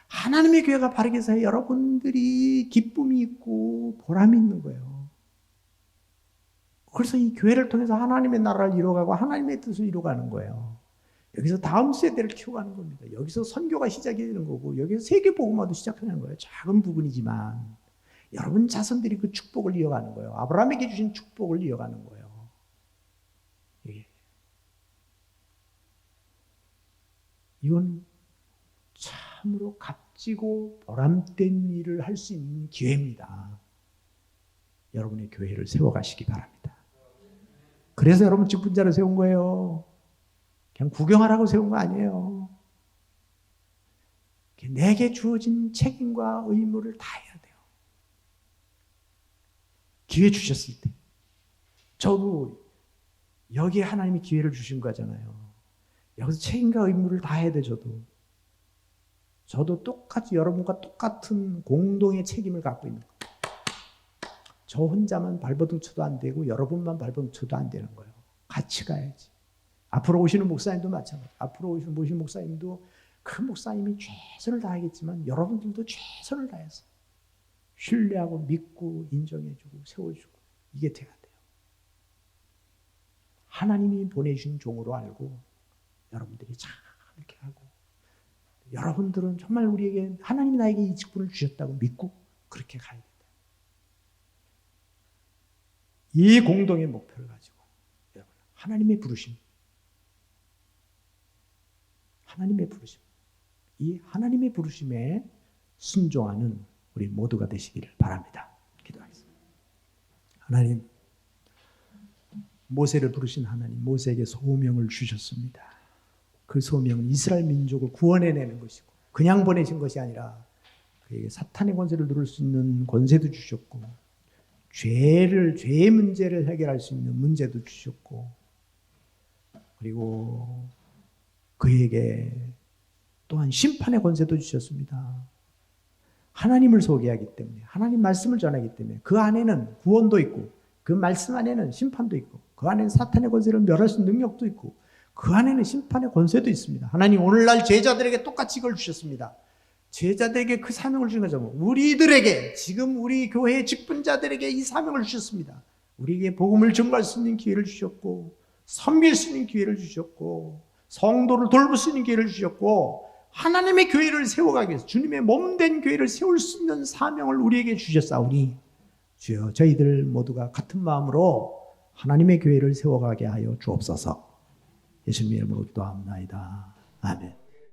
하나님의 교회가 바르게 서야 여러분들이 기쁨이 있고 보람이 있는 거예요. 그래서 이 교회를 통해서 하나님의 나라를 이루어가고 하나님의 뜻을 이루어가는 거예요. 여기서 다음 세대를 키워가는 겁니다. 여기서 선교가 시작이 되는 거고, 여기서 세계복음화도 시작하는 거예요. 작은 부분이지만 여러분 자손들이 그 축복을 이어가는 거예요. 아브라함에게 주신 축복을 이어가는 거예요. 이건 참으로 값지고 보람된 일을 할 수 있는 기회입니다. 여러분의 교회를 세워가시기 바랍니다. 그래서 여러분 직분자를 세운 거예요. 그냥 구경하라고 세운 거 아니에요. 내게 주어진 책임과 의무를 다해야 돼요. 기회 주셨을 때. 저도 여기에 하나님이 기회를 주신 거잖아요. 여기서 책임과 의무를 다해야 돼. 저도 똑같이 여러분과 똑같은 공동의 책임을 갖고 있는 거예요. 저 혼자만 발버둥 쳐도 안 되고 여러분만 발버둥 쳐도 안 되는 거예요. 같이 가야지. 앞으로 오시는 목사님도 마찬가지. 앞으로 오시는 목사님도 그 목사님이 최선을 다하겠지만 여러분들도 최선을 다해서 신뢰하고 믿고 인정해주고 세워주고 이게 돼야 돼요. 하나님이 보내주신 종으로 알고 여러분들이 잘 이렇게 하고 여러분들은 정말 우리에게 하나님이 나에게 이 직분을 주셨다고 믿고 그렇게 가야 된다. 이 공동의 목표를 가지고 여러분 하나님의 부르심, 이 하나님의 부르심에 순종하는 우리 모두가 되시기를 바랍니다. 기도하겠습니다. 하나님, 모세를 부르신 하나님, 모세에게 소명을 주셨습니다. 그 소명은 이스라엘 민족을 구원해내는 것이고 그냥 보내신 것이 아니라 그에게 사탄의 권세를 누를 수 있는 권세도 주셨고 죄의 문제를 해결할 수 있는 문제도 주셨고 그리고 그에게 또한 심판의 권세도 주셨습니다. 하나님을 소개하기 때문에 하나님 말씀을 전하기 때문에 그 안에는 구원도 있고 그 말씀 안에는 심판도 있고 그 안에는 사탄의 권세를 멸할 수 있는 능력도 있고 그 안에는 심판의 권세도 있습니다. 하나님 오늘날 제자들에게 똑같이 이걸 주셨습니다. 제자들에게 그 사명을 주신 거죠. 우리들에게 지금 우리 교회의 직분자들에게 이 사명을 주셨습니다. 우리에게 복음을 전할 수 있는 기회를 주셨고 섬길 수 있는 기회를 주셨고 성도를 돌볼 수 있는 기회를 주셨고 하나님의 교회를 세워가기 위해서 주님의 몸된 교회를 세울 수 있는 사명을 우리에게 주셨사오니 주여 저희들 모두가 같은 마음으로 하나님의 교회를 세워가게 하여 주옵소서. 예수님의 이름으로 기도합나이다. 아멘.